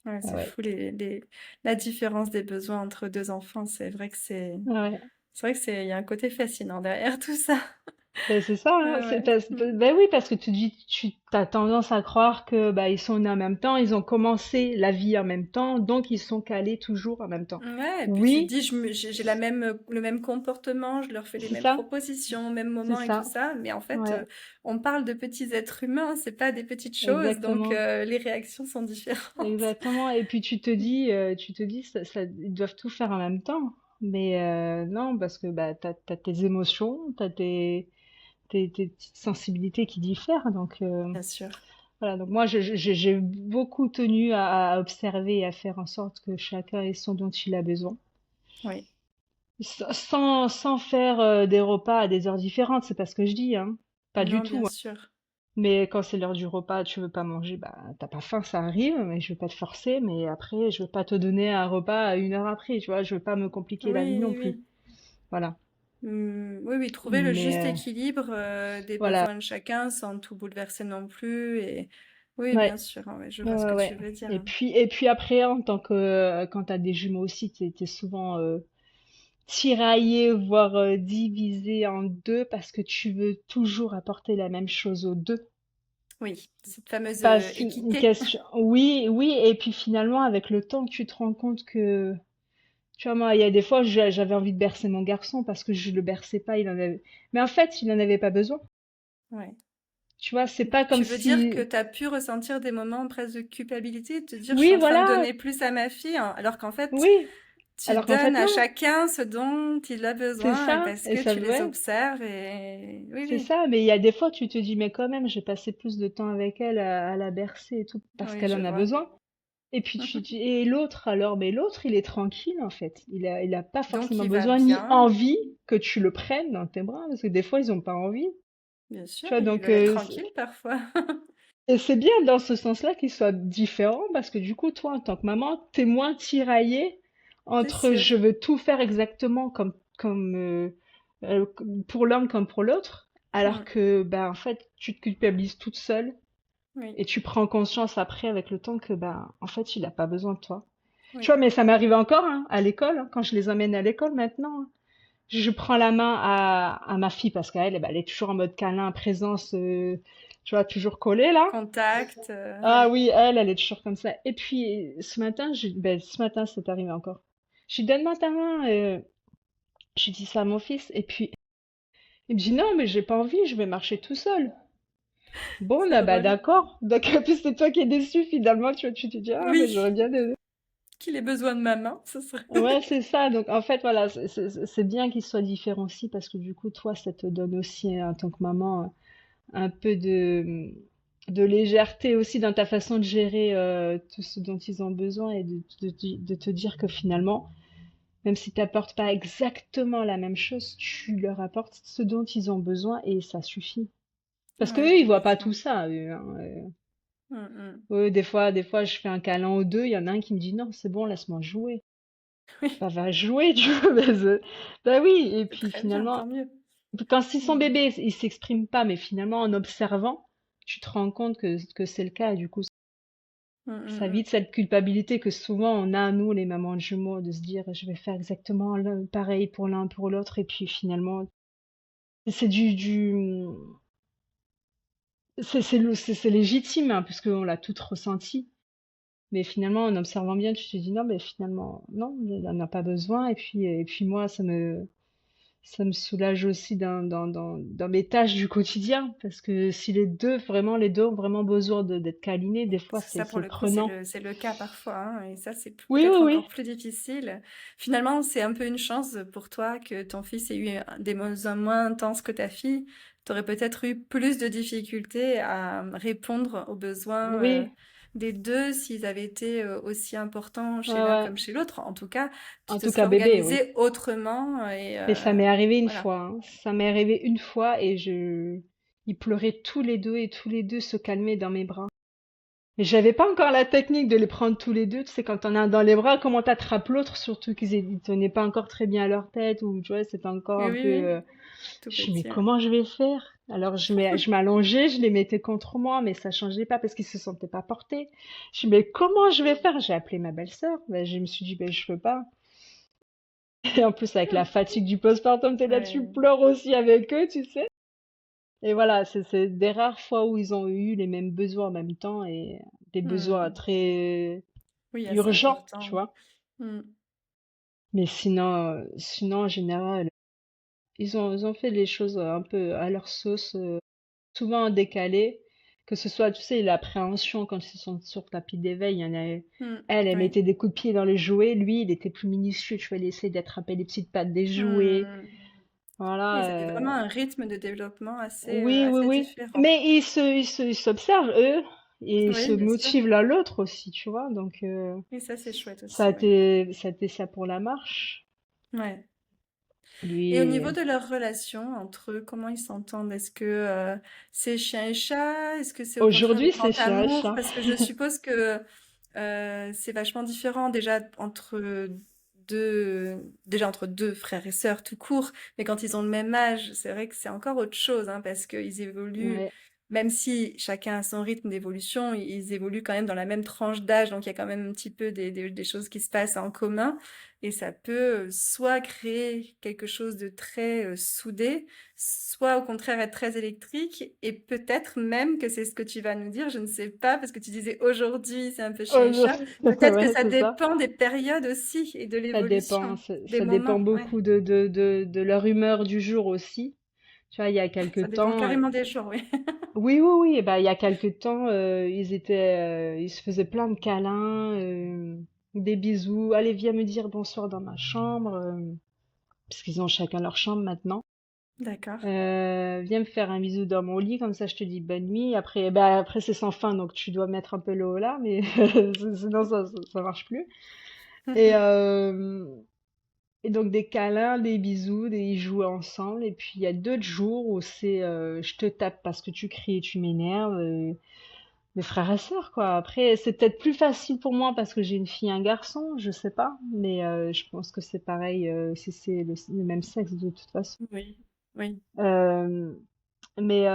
[SPEAKER 2] Ouais,
[SPEAKER 3] ouais,
[SPEAKER 2] c'est
[SPEAKER 3] ouais.
[SPEAKER 2] fou la différence des besoins entre deux enfants.
[SPEAKER 3] Ouais.
[SPEAKER 2] C'est vrai que il y a un côté fascinant derrière tout ça.
[SPEAKER 3] Ben, c'est ça, hein,
[SPEAKER 2] Ouais, ouais. Mm.
[SPEAKER 3] ben oui, parce que tu as tendance à croire que bah, ils sont nés en même temps, ils ont commencé la vie en même temps, donc ils sont calés toujours en même temps.
[SPEAKER 2] Ouais, et puis tu te
[SPEAKER 3] Oui,
[SPEAKER 2] dis, j'ai le même comportement, je leur fais les
[SPEAKER 3] c'est
[SPEAKER 2] mêmes
[SPEAKER 3] ça,
[SPEAKER 2] propositions, même
[SPEAKER 3] c'est
[SPEAKER 2] moment et tout
[SPEAKER 3] ça.
[SPEAKER 2] ça, mais en fait,
[SPEAKER 3] Ouais,
[SPEAKER 2] on parle de petits êtres humains, c'est pas des petites choses, donc
[SPEAKER 3] exactement,
[SPEAKER 2] les réactions sont différentes.
[SPEAKER 3] exactement. Et puis tu te dis, ils doivent tout faire en même temps. Mais non, parce que bah, t'as tes émotions, tes petites sensibilités qui diffèrent, donc.
[SPEAKER 2] Bien sûr.
[SPEAKER 3] Voilà, donc moi j'ai beaucoup tenu à observer et à faire en sorte que chacun ait son dont il a besoin.
[SPEAKER 2] Oui.
[SPEAKER 3] Sans faire des repas à des heures différentes, c'est pas ce que je dis, hein. Pas du
[SPEAKER 2] Non, bien
[SPEAKER 3] tout, hein.
[SPEAKER 2] sûr.
[SPEAKER 3] Mais quand c'est l'heure du repas, tu veux pas manger, bah t'as pas faim, ça arrive, mais je vais pas te forcer, mais après je veux pas te donner un repas à 1 heure après, tu vois, je veux pas me compliquer la vie
[SPEAKER 2] Oui,
[SPEAKER 3] non
[SPEAKER 2] oui,
[SPEAKER 3] plus.
[SPEAKER 2] oui.
[SPEAKER 3] Voilà.
[SPEAKER 2] Oui, oui, trouver le
[SPEAKER 3] Mais
[SPEAKER 2] juste équilibre des
[SPEAKER 3] voilà,
[SPEAKER 2] besoins de chacun sans tout bouleverser non plus. Et oui, bien
[SPEAKER 3] ouais.
[SPEAKER 2] sûr, ouais, je
[SPEAKER 3] Ouais,
[SPEAKER 2] vois ce
[SPEAKER 3] ouais,
[SPEAKER 2] que tu
[SPEAKER 3] ouais.
[SPEAKER 2] veux dire,
[SPEAKER 3] Et
[SPEAKER 2] hein.
[SPEAKER 3] puis, et puis après, en tant que, quand t'as des jumeaux aussi, t'es souvent tiraillé, voire divisé en deux parce que tu veux toujours apporter la même chose aux deux.
[SPEAKER 2] Oui, cette fameuse
[SPEAKER 3] Parce une
[SPEAKER 2] équité.
[SPEAKER 3] question, oui, oui, et puis finalement, avec le temps, tu te rends compte que, tu vois, moi, il y a des fois, j'avais envie de bercer mon garçon parce que je le berçais pas, il en avait, mais en fait, il en avait pas besoin.
[SPEAKER 2] Ouais.
[SPEAKER 3] Tu vois, c'est pas comme
[SPEAKER 2] Tu veux dire que
[SPEAKER 3] si,
[SPEAKER 2] tu as pu ressentir des moments presque de culpabilité, de te dire je suis
[SPEAKER 3] oui,
[SPEAKER 2] en train de
[SPEAKER 3] voilà,
[SPEAKER 2] donner plus à ma fille, hein, alors qu'en fait,
[SPEAKER 3] oui,
[SPEAKER 2] tu
[SPEAKER 3] alors qu'en
[SPEAKER 2] donnes
[SPEAKER 3] fait,
[SPEAKER 2] à
[SPEAKER 3] non,
[SPEAKER 2] chacun ce dont il a
[SPEAKER 3] c'est
[SPEAKER 2] besoin
[SPEAKER 3] ça,
[SPEAKER 2] parce
[SPEAKER 3] et
[SPEAKER 2] que
[SPEAKER 3] ça,
[SPEAKER 2] tu les
[SPEAKER 3] ouais.
[SPEAKER 2] observes et oui,
[SPEAKER 3] C'est
[SPEAKER 2] oui,
[SPEAKER 3] ça, mais il y a des fois, tu te dis, mais quand même, j'ai passé plus de temps avec elle à la bercer et tout, parce
[SPEAKER 2] oui,
[SPEAKER 3] qu'elle
[SPEAKER 2] je
[SPEAKER 3] en a
[SPEAKER 2] vois.
[SPEAKER 3] besoin. Et puis et l'autre, alors, mais l'autre, il est tranquille, en fait. Il a pas
[SPEAKER 2] Donc
[SPEAKER 3] forcément
[SPEAKER 2] il va
[SPEAKER 3] besoin ni
[SPEAKER 2] bien,
[SPEAKER 3] envie que tu le prennes dans tes bras, parce que des fois, ils ont pas envie.
[SPEAKER 2] bien sûr,
[SPEAKER 3] Tu vois,
[SPEAKER 2] ils
[SPEAKER 3] donc,
[SPEAKER 2] veulent être tranquilles parfois.
[SPEAKER 3] et c'est bien dans ce sens-là qu'ils soient différents, parce que du coup, toi, en tant que maman, t'es moins tiraillée
[SPEAKER 2] C'est
[SPEAKER 3] entre
[SPEAKER 2] sûr.
[SPEAKER 3] je veux tout faire exactement pour l'un comme pour l'autre, alors
[SPEAKER 2] Mm,
[SPEAKER 3] que, bah, en fait, tu te culpabilises toute seule
[SPEAKER 2] oui,
[SPEAKER 3] et tu prends conscience après avec le temps que, bah, en fait, il a pas besoin de toi. Tu
[SPEAKER 2] oui.
[SPEAKER 3] vois, mais ça m'arrive encore, hein, à l'école, hein, quand je les emmène à l'école maintenant, hein. Je prends la main à ma fille parce qu'elle, eh ben, elle est toujours en mode câlin, présence, tu vois, toujours collée là.
[SPEAKER 2] Contact,
[SPEAKER 3] Ah
[SPEAKER 2] ouais.
[SPEAKER 3] oui, elle est toujours comme ça. Et puis ce matin, c'est arrivé encore. Je lui donne ta main, je dis ça à mon fils, et puis il me dit non, mais j'ai pas envie, je vais marcher tout seul. Bon,
[SPEAKER 2] C'est
[SPEAKER 3] là, bah
[SPEAKER 2] drôle.
[SPEAKER 3] d'accord. Donc, en plus, c'est toi qui es déçu finalement, tu vois, tu te dis, ah, mais
[SPEAKER 2] Oui,
[SPEAKER 3] j'aurais bien aimé.
[SPEAKER 2] qu'il ait besoin de ma main, ce serait.
[SPEAKER 3] Ouais, c'est ça. Donc, en fait, voilà, c'est bien qu'ils soient différents aussi parce que du coup, toi, ça te donne aussi, en tant que maman, un peu de légèreté aussi dans ta façon de gérer tout ce dont ils ont besoin et de te dire que finalement, même si tu n'apportes pas exactement la même chose, tu leur apportes ce dont ils ont besoin et ça suffit. Parce que
[SPEAKER 2] Oui,
[SPEAKER 3] eux, ils voient pas tout
[SPEAKER 2] complètement.
[SPEAKER 3] ça, eux, hein.
[SPEAKER 2] Mm, mm.
[SPEAKER 3] Eux, des fois, je fais un câlin aux deux, il y en a un qui me dit non, c'est bon, laisse-moi jouer.
[SPEAKER 2] Oui,
[SPEAKER 3] Bah, va jouer, tu vois. Bah oui, et
[SPEAKER 2] c'est
[SPEAKER 3] puis
[SPEAKER 2] très bien,
[SPEAKER 3] finalement,
[SPEAKER 2] tant mieux.
[SPEAKER 3] quand ils sont
[SPEAKER 2] Mm.
[SPEAKER 3] bébés, ils s'expriment pas, mais finalement, en observant, tu te rends compte que c'est le cas, et du coup,
[SPEAKER 2] Mm,
[SPEAKER 3] ça
[SPEAKER 2] mm, mm.
[SPEAKER 3] évite cette culpabilité que souvent on a, nous, les mamans de jumeaux, de se dire, je vais faire exactement pareil pour l'un, pour l'autre, et puis finalement, c'est c'est légitime, hein, puisqu'on l'a toutes ressenti. Mais finalement, en observant bien, tu te dis, non, mais finalement, non, il n'en a pas besoin, et puis moi, Ça me soulage aussi dans mes tâches du quotidien, parce que si les deux ont vraiment besoin d'être câlinés, des fois
[SPEAKER 2] Parce que ça, pour
[SPEAKER 3] c'est
[SPEAKER 2] le coup,
[SPEAKER 3] prenant.
[SPEAKER 2] c'est le cas parfois, hein, et ça, c'est
[SPEAKER 3] Oui, oui,
[SPEAKER 2] peut-être
[SPEAKER 3] oui.
[SPEAKER 2] encore plus difficile. Finalement, c'est un peu une chance pour toi que ton fils ait eu des besoins moins intenses que ta fille. Tu aurais peut-être eu plus de difficultés à répondre aux besoins
[SPEAKER 3] Oui,
[SPEAKER 2] des deux s'ils avaient été aussi importants
[SPEAKER 3] ouais,
[SPEAKER 2] chez l'un
[SPEAKER 3] ouais.
[SPEAKER 2] comme chez l'autre. En tout cas, tu
[SPEAKER 3] En
[SPEAKER 2] te
[SPEAKER 3] tout
[SPEAKER 2] serais
[SPEAKER 3] cas, bébé, oui.
[SPEAKER 2] organisé autrement et
[SPEAKER 3] Mais ça m'est arrivé une
[SPEAKER 2] voilà.
[SPEAKER 3] fois, hein. Ça m'est arrivé une fois et ils pleuraient tous les deux et tous les deux se calmaient dans mes bras. Mais j'avais pas encore la technique de les prendre tous les deux. Tu sais, quand on a un dans les bras, comment t'attrapes l'autre, surtout ils tenaient pas encore très bien leur tête ou tu vois, c'était encore
[SPEAKER 2] Oui,
[SPEAKER 3] un
[SPEAKER 2] oui,
[SPEAKER 3] peu.
[SPEAKER 2] oui, tout
[SPEAKER 3] Je dis, mais
[SPEAKER 2] petit. Ouais.
[SPEAKER 3] comment je vais faire? Alors je m'allongeais, je les mettais contre moi, mais ça changeait pas parce qu'ils se sentaient pas portés. Je dis, mais comment je vais faire? J'ai appelé ma belle-sœur. Ben, je me suis dit, ben je peux pas. Et en plus avec la fatigue du postpartum, t'es là, tu
[SPEAKER 2] Ouais.
[SPEAKER 3] pleures aussi avec eux, tu sais. Et voilà, c'est des rares fois où ils ont eu les mêmes besoins en même temps et des besoins
[SPEAKER 2] Hmm.
[SPEAKER 3] très
[SPEAKER 2] Oui, assez
[SPEAKER 3] urgents, tu
[SPEAKER 2] important.
[SPEAKER 3] vois.
[SPEAKER 2] Hmm.
[SPEAKER 3] Mais sinon en général, ils ont fait les choses un peu à leur sauce, souvent en décalé. Que ce soit, tu sais, l'appréhension quand ils sont sur le tapis d'éveil, il y en a,
[SPEAKER 2] Hmm.
[SPEAKER 3] elle
[SPEAKER 2] Oui.
[SPEAKER 3] mettait des coups de pied dans les jouets, lui, il était plus minutieux, tu vois, il essayait d'attraper les petites pattes des jouets.
[SPEAKER 2] Hmm. Oui, ils avaient
[SPEAKER 3] Voilà,
[SPEAKER 2] vraiment un rythme de développement
[SPEAKER 3] oui, oui,
[SPEAKER 2] assez
[SPEAKER 3] oui.
[SPEAKER 2] différent.
[SPEAKER 3] Mais ils s'observent, eux, et ils se
[SPEAKER 2] Oui, bien sûr.
[SPEAKER 3] motivent l'un l'autre aussi, tu vois. Donc,
[SPEAKER 2] Et ça, c'est chouette aussi, oui.
[SPEAKER 3] ça a été ça pour la marche.
[SPEAKER 2] Ouais. Et au
[SPEAKER 3] Lui,
[SPEAKER 2] niveau de leur relation entre eux, comment ils s'entendent? Est-ce que c'est chien et chat? Est-ce que c'est au contraire le
[SPEAKER 3] aujourd'hui, c'est
[SPEAKER 2] grand
[SPEAKER 3] chien et
[SPEAKER 2] amour?
[SPEAKER 3] chat.
[SPEAKER 2] Parce que je suppose que c'est vachement différent déjà entre deux frères et sœurs tout court, mais quand ils ont le même âge, c'est vrai que c'est encore autre chose, hein, parce qu'ils évoluent,
[SPEAKER 3] Ouais.
[SPEAKER 2] même si chacun a son rythme d'évolution, ils évoluent quand même dans la même tranche d'âge, donc il y a quand même un petit peu des choses qui se passent en commun, et ça peut soit créer quelque chose de très soudé, soit au contraire être très électrique, et peut-être même que c'est ce que tu vas nous dire, je ne sais pas, parce que tu disais aujourd'hui c'est un peu chien et chat. Peut-être que
[SPEAKER 3] Ouais,
[SPEAKER 2] ça
[SPEAKER 3] c'est ça.
[SPEAKER 2] dépend des périodes aussi et de
[SPEAKER 3] Ça dépend,
[SPEAKER 2] l'évolution, des
[SPEAKER 3] ça dépend
[SPEAKER 2] moments, ouais.
[SPEAKER 3] beaucoup de leur humeur du jour aussi. Tu vois, il y a quelque
[SPEAKER 2] Ça dépend
[SPEAKER 3] temps,
[SPEAKER 2] carrément des jours, oui.
[SPEAKER 3] oui, oui, oui, bah, il y a quelque temps, ils se faisaient plein de câlins, des bisous. Allez, viens me dire bonsoir dans ma chambre, parce qu'ils ont chacun leur chambre maintenant.
[SPEAKER 2] D'accord.
[SPEAKER 3] Viens me faire un bisou dans mon lit, comme ça je te dis bonne nuit. Après, bah, après c'est sans fin, donc tu dois mettre un peu le haut là, mais sinon ça marche plus. Et, euh, et donc des câlins, des bisous, ils jouent ensemble. Et puis il y a d'autres jours où c'est je te tape parce que tu cries et tu m'énerves. Mes frères et sœurs, quoi. Après, c'est peut-être plus facile pour moi parce que j'ai une fille et un garçon, je sais pas. Mais je pense que c'est pareil si c'est le même sexe de toute façon.
[SPEAKER 2] Oui, oui.
[SPEAKER 3] Euh, mais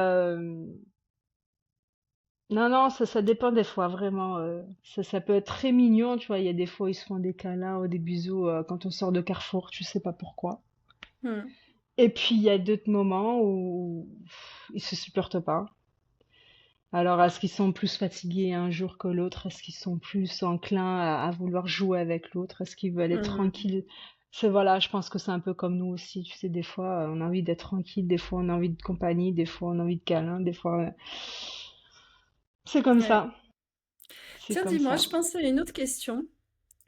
[SPEAKER 3] non, non, ça dépend des fois, vraiment. Ça peut être très mignon, tu vois. Il y a des fois, ils se font des câlins ou des bisous quand on sort de Carrefour, tu sais pas pourquoi.
[SPEAKER 2] Hmm.
[SPEAKER 3] Et puis, il y a d'autres moments où ils se supportent pas. Alors, est-ce qu'ils sont plus fatigués un jour que l'autre? Est-ce qu'ils sont plus enclins à vouloir jouer avec l'autre? Est-ce qu'ils veulent être
[SPEAKER 2] Hmm.
[SPEAKER 3] tranquilles? C'est voilà, je pense que c'est un peu comme nous aussi. Tu sais, des fois, on a envie d'être tranquille, des fois, on a envie de compagnie, des fois, on a envie de câlin, des fois, c'est comme
[SPEAKER 2] Ouais.
[SPEAKER 3] ça. C'est
[SPEAKER 2] Tiens,
[SPEAKER 3] comme
[SPEAKER 2] dis-moi,
[SPEAKER 3] ça.
[SPEAKER 2] je pense à une autre question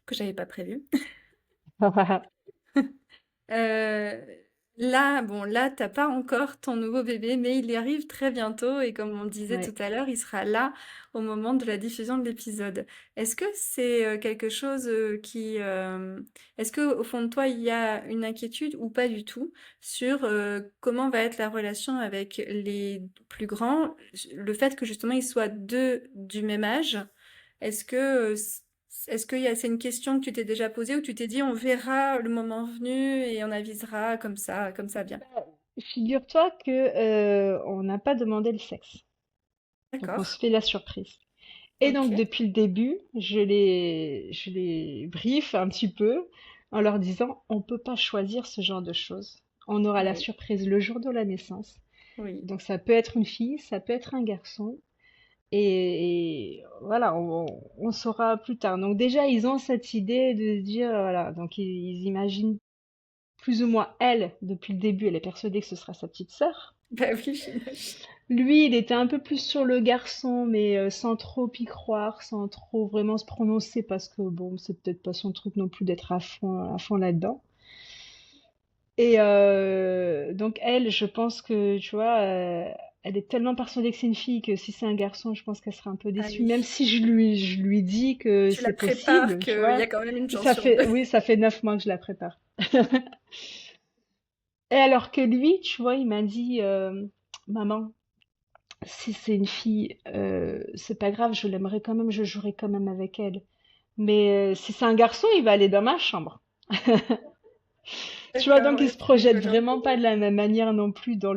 [SPEAKER 2] que j'avais pas prévue. Euh, Là, bon, là, t'as pas encore ton nouveau bébé, mais il y arrive très bientôt et comme on disait tout
[SPEAKER 3] Ouais.
[SPEAKER 2] à l'heure, il sera là au moment de la diffusion de l'épisode. Est-ce que c'est quelque chose est-ce que au fond de toi, il y a une inquiétude ou pas du tout sur comment va être la relation avec les plus grands, le fait que justement ils soient deux du même âge? Est-ce que c'est une question que tu t'es déjà posée ou tu t'es dit on verra le moment venu et on avisera comme ça vient?
[SPEAKER 3] Figure-toi que on n'a pas demandé le sexe, donc on
[SPEAKER 2] D'accord.
[SPEAKER 3] se fait la surprise. Et
[SPEAKER 2] Ok.
[SPEAKER 3] donc depuis le début, je les briefe un petit peu en leur disant on peut pas choisir ce genre de choses. On aura la
[SPEAKER 2] Oui.
[SPEAKER 3] surprise le jour de la naissance.
[SPEAKER 2] Oui.
[SPEAKER 3] Donc ça peut être une fille, ça peut être un garçon. Et voilà, on saura plus tard. Donc déjà, ils ont cette idée de se dire, voilà, donc ils imaginent plus ou moins elle, depuis le début, elle est persuadée que ce sera sa petite sœur.
[SPEAKER 2] Bah oui, j'imagine.
[SPEAKER 3] Lui, il était un peu plus sur le garçon, mais sans trop y croire, sans trop vraiment se prononcer, parce que bon, c'est peut-être pas son truc non plus d'être à fond là-dedans. Et donc elle, je pense que, tu vois, elle est tellement persuadée que c'est une fille que si c'est un garçon, je pense qu'elle sera un peu
[SPEAKER 2] Ah
[SPEAKER 3] déçue,
[SPEAKER 2] oui.
[SPEAKER 3] même si je lui dis que
[SPEAKER 2] Tu la
[SPEAKER 3] c'est
[SPEAKER 2] prépares
[SPEAKER 3] possible, tu
[SPEAKER 2] qu'il y
[SPEAKER 3] vois.
[SPEAKER 2] a quand même une chance
[SPEAKER 3] Ça
[SPEAKER 2] sur deux.
[SPEAKER 3] fait, oui, ça fait 9 mois que je la prépare. Et alors que lui, tu vois, il m'a dit, maman, si c'est une fille, c'est pas grave, je l'aimerai quand même, je jouerai quand même avec elle. Mais si c'est un garçon, il va aller dans ma chambre. Tu vois,
[SPEAKER 2] D'accord,
[SPEAKER 3] donc ils
[SPEAKER 2] ouais,
[SPEAKER 3] se
[SPEAKER 2] c'est
[SPEAKER 3] projettent
[SPEAKER 2] rigolo.
[SPEAKER 3] vraiment pas de la même manière non plus dans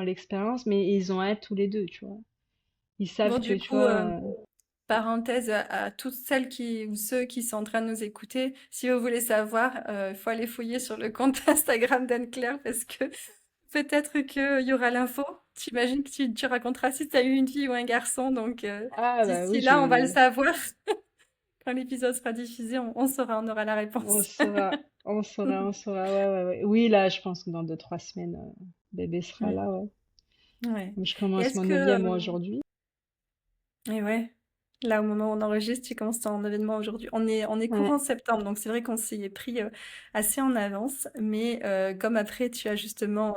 [SPEAKER 3] l'expérience, mais ils ont hâte tous les deux, tu vois. Ils
[SPEAKER 2] Bon,
[SPEAKER 3] savent que,
[SPEAKER 2] du
[SPEAKER 3] tu
[SPEAKER 2] coup,
[SPEAKER 3] vois,
[SPEAKER 2] parenthèse à toutes celles qui ou ceux qui sont en train de nous écouter, si vous voulez savoir, il faut aller fouiller sur le compte Instagram d'Anne-Claire parce que peut-être qu'il y aura l'info. T'imagines que tu raconteras si tu as eu une fille ou un garçon, donc
[SPEAKER 3] ah bah oui,
[SPEAKER 2] d'ici là, on va le savoir. Quand l'épisode sera diffusé, on saura, on aura la
[SPEAKER 3] on
[SPEAKER 2] réponse.
[SPEAKER 3] saura, on saura, ouais, ouais, ouais. Oui, là, je pense que dans 2, 3 semaines, bébé sera
[SPEAKER 2] Mm.
[SPEAKER 3] là, ouais.
[SPEAKER 2] Ouais.
[SPEAKER 3] Je
[SPEAKER 2] Et
[SPEAKER 3] commence
[SPEAKER 2] est-ce
[SPEAKER 3] mon
[SPEAKER 2] que,
[SPEAKER 3] 9e moi aujourd'hui.
[SPEAKER 2] et ouais, là au moment où on enregistre, tu commences ton événement aujourd'hui. On est
[SPEAKER 3] Ouais,
[SPEAKER 2] courant septembre, donc c'est vrai qu'on s'y est pris assez en avance, mais comme après tu as justement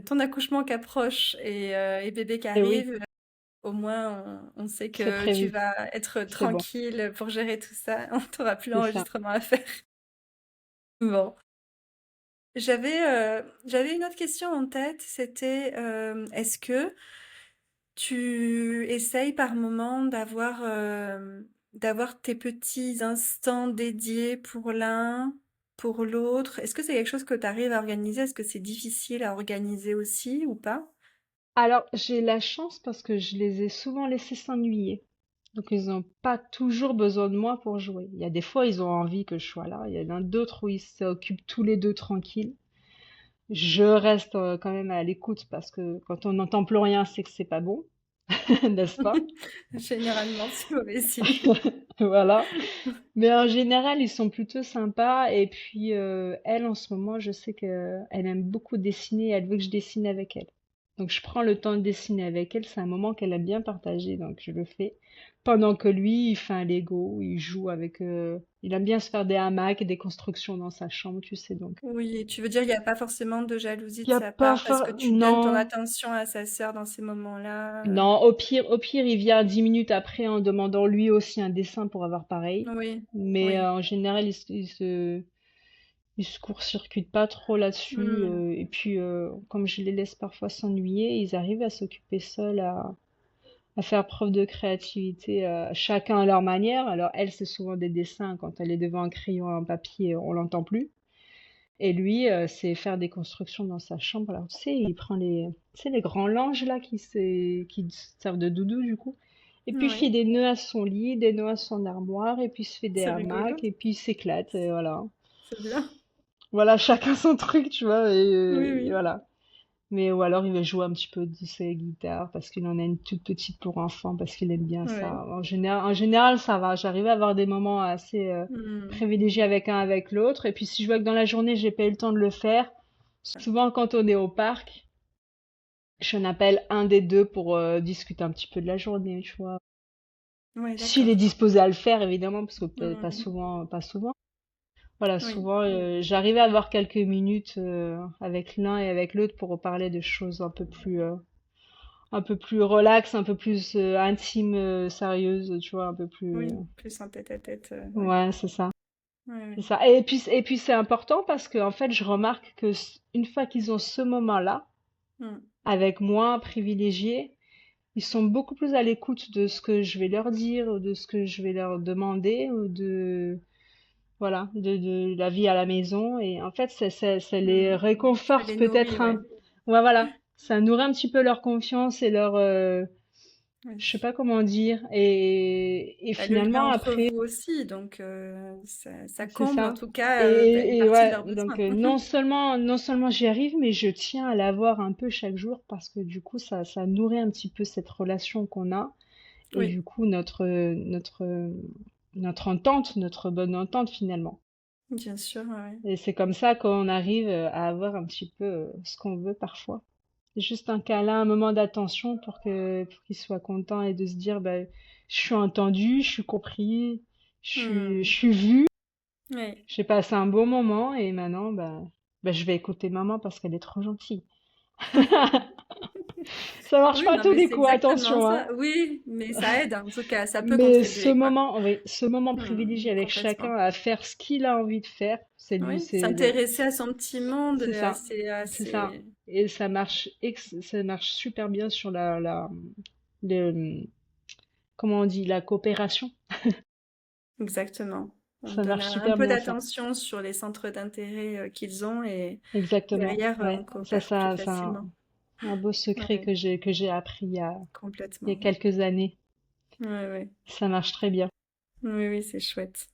[SPEAKER 2] ton accouchement qui approche et bébé qui
[SPEAKER 3] et oui,
[SPEAKER 2] arrive, au moins on sait
[SPEAKER 3] c'est
[SPEAKER 2] que tu
[SPEAKER 3] prévu,
[SPEAKER 2] vas être
[SPEAKER 3] c'est bon,
[SPEAKER 2] tranquille pour gérer tout ça. On t'aura plus
[SPEAKER 3] c'est ça.
[SPEAKER 2] l'enregistrement à faire. Bon. J'avais une autre question en tête, c'était est-ce que tu essayes par moment d'avoir tes petits instants dédiés pour l'un, pour l'autre? Est-ce que c'est quelque chose que tu arrives à organiser? Est-ce que c'est difficile à organiser aussi ou pas?
[SPEAKER 3] Alors, j'ai la chance parce que je les ai souvent laissés s'ennuyer. Donc, ils n'ont pas toujours besoin de moi pour jouer. Il y a des fois, ils ont envie que je sois là. Il y en a d'autres où ils s'occupent tous les deux tranquilles. Je reste quand même à l'écoute parce que quand on n'entend plus rien, c'est que c'est pas bon, n'est-ce pas?
[SPEAKER 2] Généralement, c'est mauvais signe.
[SPEAKER 3] Voilà. Mais en général, ils sont plutôt sympas. Et puis, elle, en ce moment, je sais qu'elle aime beaucoup dessiner. Elle veut que je dessine avec elle. Donc, je prends le temps de dessiner avec elle. C'est un moment qu'elle aime bien partager, donc je le fais. Pendant que lui, il fait un Lego, il joue avec. Il aime bien se faire des hamacs, des constructions dans sa chambre, tu sais. Donc,
[SPEAKER 2] Oui, tu veux dire, il n'y a pas forcément de jalousie
[SPEAKER 3] il
[SPEAKER 2] de
[SPEAKER 3] y a
[SPEAKER 2] sa
[SPEAKER 3] pas
[SPEAKER 2] part parce que
[SPEAKER 3] for-
[SPEAKER 2] tu donnes ton
[SPEAKER 3] Non,
[SPEAKER 2] attention à sa sœur dans ces moments-là.
[SPEAKER 3] non. Au pire, il vient 10 minutes après en demandant lui aussi un dessin pour avoir pareil.
[SPEAKER 2] Oui,
[SPEAKER 3] Mais
[SPEAKER 2] oui.
[SPEAKER 3] en général, il se court-circuite pas trop là-dessus.
[SPEAKER 2] Hmm.
[SPEAKER 3] Et puis, comme je les laisse parfois s'ennuyer, ils arrivent à s'occuper seuls, à faire preuve de créativité, chacun à leur manière. Alors, elle, c'est souvent des dessins. Quand elle est devant un crayon et un papier, on l'entend plus. Et lui, c'est faire des constructions dans sa chambre. Alors, tu sais, il prend tu sais, les grands langes, là, qui servent de doudou, du coup. Et puis, il fait
[SPEAKER 2] Oui,
[SPEAKER 3] des nœuds à son lit, des nœuds à son armoire, et puis il se fait des
[SPEAKER 2] c'est rigolo.
[SPEAKER 3] hamacs, et puis il s'éclate, et voilà.
[SPEAKER 2] C'est bien.
[SPEAKER 3] Voilà, chacun son truc, tu vois,
[SPEAKER 2] Oui,
[SPEAKER 3] et
[SPEAKER 2] oui.
[SPEAKER 3] voilà. Mais ou alors il va jouer un petit peu de ses guitares parce qu'il en a une toute petite pour enfant parce qu'il aime bien
[SPEAKER 2] Oui.
[SPEAKER 3] ça. En général, ça va. J'arrive à avoir des moments assez
[SPEAKER 2] Hmm.
[SPEAKER 3] privilégiés avec un avec l'autre. Et puis si je vois que dans la journée j'ai pas eu le temps de le faire, souvent quand on est au parc, j'en appelle un des deux pour discuter un petit peu de la journée, tu vois.
[SPEAKER 2] Oui,
[SPEAKER 3] S'il est
[SPEAKER 2] d'accord.
[SPEAKER 3] disposé à le faire, évidemment, parce que pas
[SPEAKER 2] Hmm.
[SPEAKER 3] souvent, pas souvent. Voilà,
[SPEAKER 2] Oui.
[SPEAKER 3] souvent, j'arrivais à avoir quelques minutes avec l'un et avec l'autre pour parler de choses un peu plus relax, un peu plus intime, sérieuse, tu vois, un peu plus.
[SPEAKER 2] Oui. Plus un tête-à-tête. Ouais.
[SPEAKER 3] Ouais, c'est ça,
[SPEAKER 2] Oui,
[SPEAKER 3] c'est
[SPEAKER 2] oui.
[SPEAKER 3] ça. Et puis c'est important parce que en fait, je remarque que une fois qu'ils ont ce moment-là,
[SPEAKER 2] Hmm.
[SPEAKER 3] avec moi privilégié, ils sont beaucoup plus à l'écoute de ce que je vais leur dire, ou de ce que je vais leur demander, ou de voilà, de la vie à la maison. Et en fait, ça les
[SPEAKER 2] Hmm. Ça
[SPEAKER 3] réconforte
[SPEAKER 2] les nourrit,
[SPEAKER 3] peut-être
[SPEAKER 2] ouais.
[SPEAKER 3] un. Ouais, voilà, ça nourrit un petit peu leur confiance et leur
[SPEAKER 2] Oui.
[SPEAKER 3] je sais pas comment dire. Et
[SPEAKER 2] Bah, le lien
[SPEAKER 3] finalement,
[SPEAKER 2] entre
[SPEAKER 3] après,
[SPEAKER 2] vous aussi, donc ça
[SPEAKER 3] c'est
[SPEAKER 2] comble en
[SPEAKER 3] ça.
[SPEAKER 2] tout cas une
[SPEAKER 3] Et
[SPEAKER 2] partie de
[SPEAKER 3] ouais,
[SPEAKER 2] leurs
[SPEAKER 3] donc
[SPEAKER 2] besoins.
[SPEAKER 3] non seulement j'y arrive, mais je tiens à l'avoir un peu chaque jour parce que du coup, ça nourrit un petit peu cette relation qu'on a. Et
[SPEAKER 2] Oui.
[SPEAKER 3] du coup, notre entente, notre bonne entente finalement.
[SPEAKER 2] Bien sûr, ouais.
[SPEAKER 3] Et c'est comme ça qu'on arrive à avoir un petit peu ce qu'on veut parfois. C'est juste un câlin, un moment d'attention pour qu'il soit content et de se dire, bah, je suis entendu, je suis compris, je
[SPEAKER 2] Hmm.
[SPEAKER 3] suis vu,
[SPEAKER 2] Ouais.
[SPEAKER 3] j'ai passé un bon moment et maintenant, bah, je vais écouter maman parce qu'elle est trop gentille. Ça marche
[SPEAKER 2] Oui,
[SPEAKER 3] pas à
[SPEAKER 2] non,
[SPEAKER 3] tous
[SPEAKER 2] mais
[SPEAKER 3] les
[SPEAKER 2] c'est
[SPEAKER 3] coups,
[SPEAKER 2] exactement
[SPEAKER 3] attention, hein.
[SPEAKER 2] ça. Oui, mais ça aide, en tout cas, ça peut
[SPEAKER 3] Mais
[SPEAKER 2] contribuer, quoi.
[SPEAKER 3] oui, ce moment privilégié avec chacun
[SPEAKER 2] Complètement.
[SPEAKER 3] à faire ce qu'il a envie de faire, c'est lui,
[SPEAKER 2] Oui, s'intéresser à son petit monde,
[SPEAKER 3] c'est ça,
[SPEAKER 2] c'est
[SPEAKER 3] c'est ça.
[SPEAKER 2] assez...
[SPEAKER 3] Et ça marche super bien sur le, comment on dit, la coopération.
[SPEAKER 2] Exactement. On
[SPEAKER 3] Ça
[SPEAKER 2] donne
[SPEAKER 3] marche
[SPEAKER 2] un
[SPEAKER 3] super
[SPEAKER 2] peu
[SPEAKER 3] bien ça.
[SPEAKER 2] d'attention sur les centres d'intérêt qu'ils ont et
[SPEAKER 3] Exactement.
[SPEAKER 2] derrière, on
[SPEAKER 3] Ouais.
[SPEAKER 2] coopère plus
[SPEAKER 3] C'est
[SPEAKER 2] facilement.
[SPEAKER 3] un beau secret
[SPEAKER 2] Oui,
[SPEAKER 3] que j'ai appris il y a
[SPEAKER 2] complètement.
[SPEAKER 3] quelques années.
[SPEAKER 2] Oui, oui.
[SPEAKER 3] Ça marche très bien.
[SPEAKER 2] Oui, oui, c'est chouette.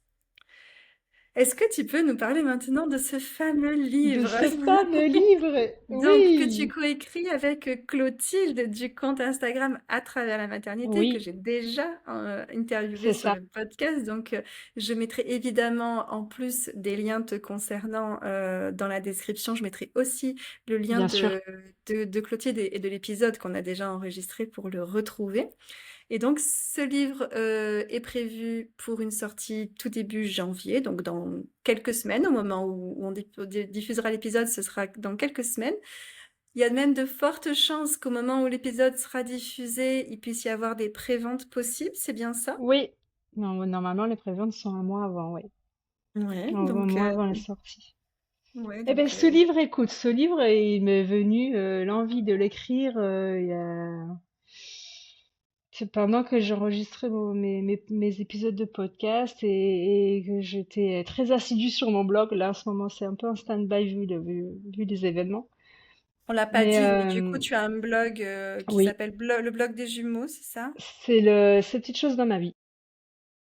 [SPEAKER 2] Est-ce que tu peux nous parler maintenant de ce fameux
[SPEAKER 3] De
[SPEAKER 2] livre
[SPEAKER 3] ce fameux livre,
[SPEAKER 2] donc que tu
[SPEAKER 3] oui,
[SPEAKER 2] coécris avec Clotilde du compte Instagram À travers la maternité que
[SPEAKER 3] oui,
[SPEAKER 2] j'ai déjà interviewé
[SPEAKER 3] c'est
[SPEAKER 2] sur
[SPEAKER 3] ça,
[SPEAKER 2] le podcast. Donc je mettrai évidemment en plus des liens te concernant dans la description. Je mettrai aussi le lien
[SPEAKER 3] bien sûr.
[SPEAKER 2] de Clotilde et de l'épisode qu'on a déjà enregistré pour le retrouver. Et donc, ce livre est prévu pour une sortie tout début janvier, donc dans quelques semaines, au moment où on diffusera l'épisode, ce sera dans quelques semaines. Il y a même de fortes chances qu'au moment où l'épisode sera diffusé, il puisse y avoir des préventes possibles, c'est bien ça?
[SPEAKER 3] Oui. Non, normalement, les préventes sont un mois avant, oui.
[SPEAKER 2] Ouais,
[SPEAKER 3] Un
[SPEAKER 2] donc,
[SPEAKER 3] mois avant la sortie.
[SPEAKER 2] ouais,
[SPEAKER 3] Eh ben,
[SPEAKER 2] donc,
[SPEAKER 3] ce livre, écoute, ce livre, il m'est venu l'envie de l'écrire c'est pendant que j'enregistrais mes épisodes de podcast et que j'étais très assidue sur mon blog. Là, en ce moment, c'est un peu en stand-by vu les événements.
[SPEAKER 2] on l'a pas
[SPEAKER 3] Mais
[SPEAKER 2] dit, mais du coup, tu as un blog qui
[SPEAKER 3] oui,
[SPEAKER 2] s'appelle le blog des jumeaux, c'est ça?
[SPEAKER 3] ces petites choses dans ma vie.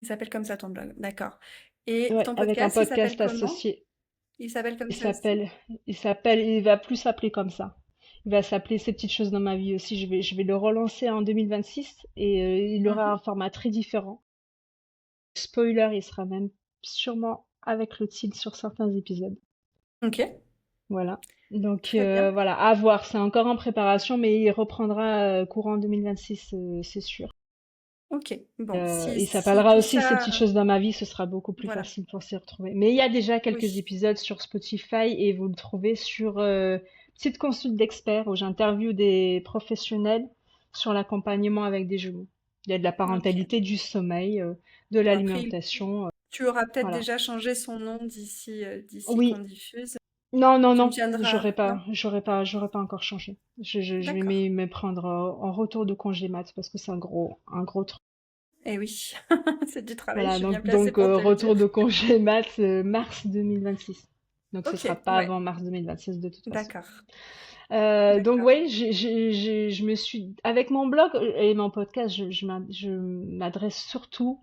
[SPEAKER 2] Il s'appelle comme ça ton blog, d'accord. Et
[SPEAKER 3] Ouais,
[SPEAKER 2] ton
[SPEAKER 3] avec un
[SPEAKER 2] podcast, il s'appelle
[SPEAKER 3] podcast
[SPEAKER 2] comment?
[SPEAKER 3] associé.
[SPEAKER 2] Il s'appelle comme
[SPEAKER 3] Il
[SPEAKER 2] ça aussi?
[SPEAKER 3] s'appelle, il va plus s'appeler comme ça. Il va s'appeler Ces petites choses dans ma vie aussi. Je vais le relancer en 2026 et il aura
[SPEAKER 2] Mhm.
[SPEAKER 3] un format très différent. Spoiler, il sera même sûrement avec Clotilde sur certains épisodes.
[SPEAKER 2] Ok,
[SPEAKER 3] Voilà. Donc
[SPEAKER 2] très bien.
[SPEAKER 3] voilà, à voir. C'est encore en préparation, mais il reprendra courant 2026, c'est sûr.
[SPEAKER 2] Ok, bon, si,
[SPEAKER 3] Il
[SPEAKER 2] si
[SPEAKER 3] s'appellera
[SPEAKER 2] tout
[SPEAKER 3] aussi Ces
[SPEAKER 2] ça,
[SPEAKER 3] petites choses dans ma vie. Ce sera beaucoup plus
[SPEAKER 2] voilà,
[SPEAKER 3] facile pour s'y retrouver. Mais il y a déjà quelques
[SPEAKER 2] oui,
[SPEAKER 3] épisodes sur Spotify et vous le trouvez sur petite consulte d'experts où j'interviewe des professionnels sur l'accompagnement avec des jumeaux. Il y a de la
[SPEAKER 2] ok.
[SPEAKER 3] parentalité, du sommeil, de
[SPEAKER 2] Bon, après,
[SPEAKER 3] l'alimentation,
[SPEAKER 2] tu auras peut-être
[SPEAKER 3] voilà.
[SPEAKER 2] déjà changé son nom d'ici qu'on
[SPEAKER 3] Oui,
[SPEAKER 2] diffuse.
[SPEAKER 3] non, non,
[SPEAKER 2] Tu me
[SPEAKER 3] non,
[SPEAKER 2] tiendras, non?
[SPEAKER 3] j'aurais pas encore changé. Je vais
[SPEAKER 2] D'accord.
[SPEAKER 3] me prendre en retour de congé mat parce que c'est un gros truc.
[SPEAKER 2] Eh oui, c'est du travail, je
[SPEAKER 3] Voilà,
[SPEAKER 2] suis bien placée
[SPEAKER 3] donc
[SPEAKER 2] pour te le dire.
[SPEAKER 3] retour de congé mat mars 2026. Donc ce
[SPEAKER 2] Ok,
[SPEAKER 3] sera pas
[SPEAKER 2] ouais,
[SPEAKER 3] avant mars 2026 de toute façon.
[SPEAKER 2] d'accord,
[SPEAKER 3] Donc
[SPEAKER 2] d'accord.
[SPEAKER 3] oui, je me suis avec mon blog et mon podcast, je m'adresse surtout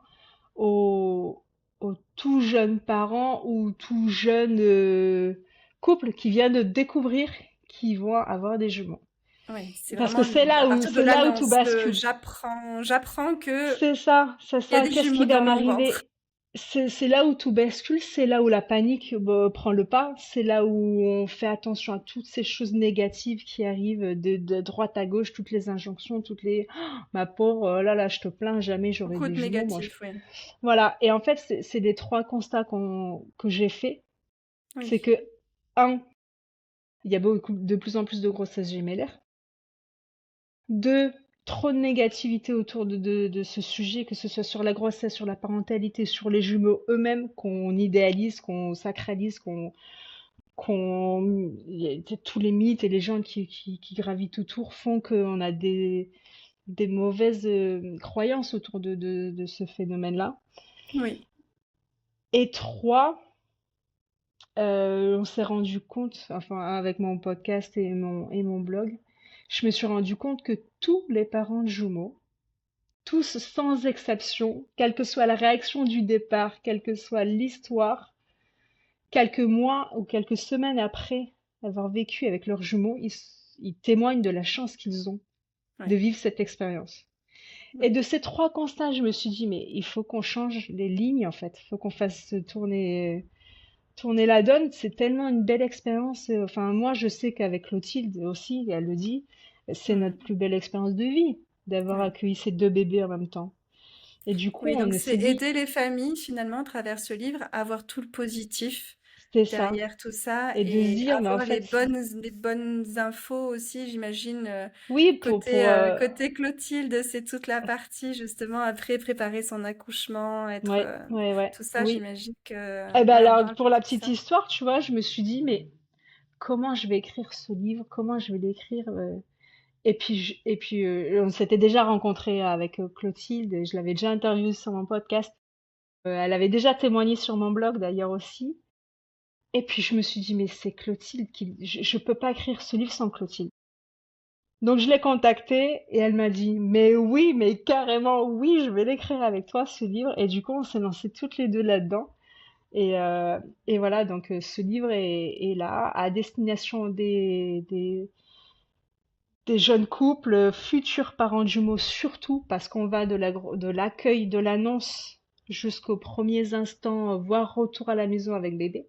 [SPEAKER 3] aux, aux tout jeunes parents ou tout jeunes couples qui viennent de découvrir qu'ils vont avoir des jumeaux.
[SPEAKER 2] Oui, c'est
[SPEAKER 3] Parce que
[SPEAKER 2] vraiment à partir de
[SPEAKER 3] c'est là où tout
[SPEAKER 2] l'annonce,
[SPEAKER 3] bascule.
[SPEAKER 2] j'apprends que
[SPEAKER 3] C'est
[SPEAKER 2] il y a
[SPEAKER 3] ça.
[SPEAKER 2] des
[SPEAKER 3] Qu'est-ce
[SPEAKER 2] jumeaux
[SPEAKER 3] qui va
[SPEAKER 2] dans mon ventre.
[SPEAKER 3] m'arriver? C'est là où tout bascule, c'est là où la panique prend le pas, c'est là où on fait attention à toutes ces choses négatives qui arrivent de droite à gauche, toutes les injonctions, toutes les «Oh, ma pauvre, là là, je te plains, jamais j'aurai
[SPEAKER 2] Beaucoup
[SPEAKER 3] des
[SPEAKER 2] de
[SPEAKER 3] jumeaux, moi.
[SPEAKER 2] négatifs, oui.
[SPEAKER 3] Voilà. Et en fait, c'est les trois constats que j'ai fait. C'est
[SPEAKER 2] Oui,
[SPEAKER 3] que, un, il y a de plus en plus de grossesses gémellaires. Deux, trop de négativité autour de ce sujet, que ce soit sur la grossesse, sur la parentalité, sur les jumeaux eux-mêmes, qu'on idéalise, qu'on sacralise, tous les mythes et les gens qui gravitent autour font qu'on a des mauvaises croyances autour de ce phénomène-là.
[SPEAKER 2] oui,
[SPEAKER 3] Et trois, on s'est rendu compte, enfin avec mon podcast et mon blog, je me suis rendu compte que tous les parents de jumeaux, tous sans exception, quelle que soit la réaction du départ, quelle que soit l'histoire, quelques mois ou quelques semaines après avoir vécu avec leurs jumeaux, ils témoignent de la chance qu'ils ont de
[SPEAKER 2] oui,
[SPEAKER 3] vivre cette expérience. Et
[SPEAKER 2] oui.
[SPEAKER 3] de ces trois constats, je me suis dit, mais il faut qu'on change les lignes en fait, il faut qu'on fasse tourner tourner la donne, c'est tellement une belle expérience. Enfin, moi, je sais qu'avec Clotilde aussi, elle le dit, c'est notre
[SPEAKER 2] Mm.
[SPEAKER 3] plus belle expérience de vie d'avoir
[SPEAKER 2] Oui.
[SPEAKER 3] accueilli ces deux bébés en même temps. Et du coup,
[SPEAKER 2] Oui, donc
[SPEAKER 3] on
[SPEAKER 2] c'est
[SPEAKER 3] s'est dit,
[SPEAKER 2] aider les familles finalement à travers ce livre à voir tout le positif
[SPEAKER 3] c'est ça.
[SPEAKER 2] derrière tout ça
[SPEAKER 3] Et de se
[SPEAKER 2] et
[SPEAKER 3] dire, mais en
[SPEAKER 2] avoir
[SPEAKER 3] fait,
[SPEAKER 2] les bonnes infos aussi, j'imagine,
[SPEAKER 3] oui,
[SPEAKER 2] côté Clotilde, c'est toute la partie justement après préparer son accouchement, être,
[SPEAKER 3] ouais, ouais, ouais,
[SPEAKER 2] tout ça,
[SPEAKER 3] oui.
[SPEAKER 2] j'imagine que,
[SPEAKER 3] Eh ben
[SPEAKER 2] ouais, on
[SPEAKER 3] alors,
[SPEAKER 2] parle
[SPEAKER 3] pour la
[SPEAKER 2] de tout
[SPEAKER 3] petite
[SPEAKER 2] ça.
[SPEAKER 3] histoire, tu vois, je me suis dit, mais comment je vais écrire ce livre? Comment je vais l'écrire? On s'était déjà rencontrés avec Clotilde, et je l'avais déjà interviewée sur mon podcast. Elle avait déjà témoigné sur mon blog d'ailleurs aussi. Et puis je me suis dit, mais c'est Clotilde je peux pas écrire ce livre sans Clotilde. Donc je l'ai contactée et elle m'a dit, mais oui, mais carrément oui, je vais l'écrire avec toi ce livre. Et du coup, on s'est lancées toutes les deux là-dedans. Et, euh, et voilà, donc ce livre est là à destination des jeunes couples, futurs parents jumeaux surtout, parce qu'on va de l'accueil de l'annonce jusqu'aux premiers instants, voire retour à la maison avec bébé.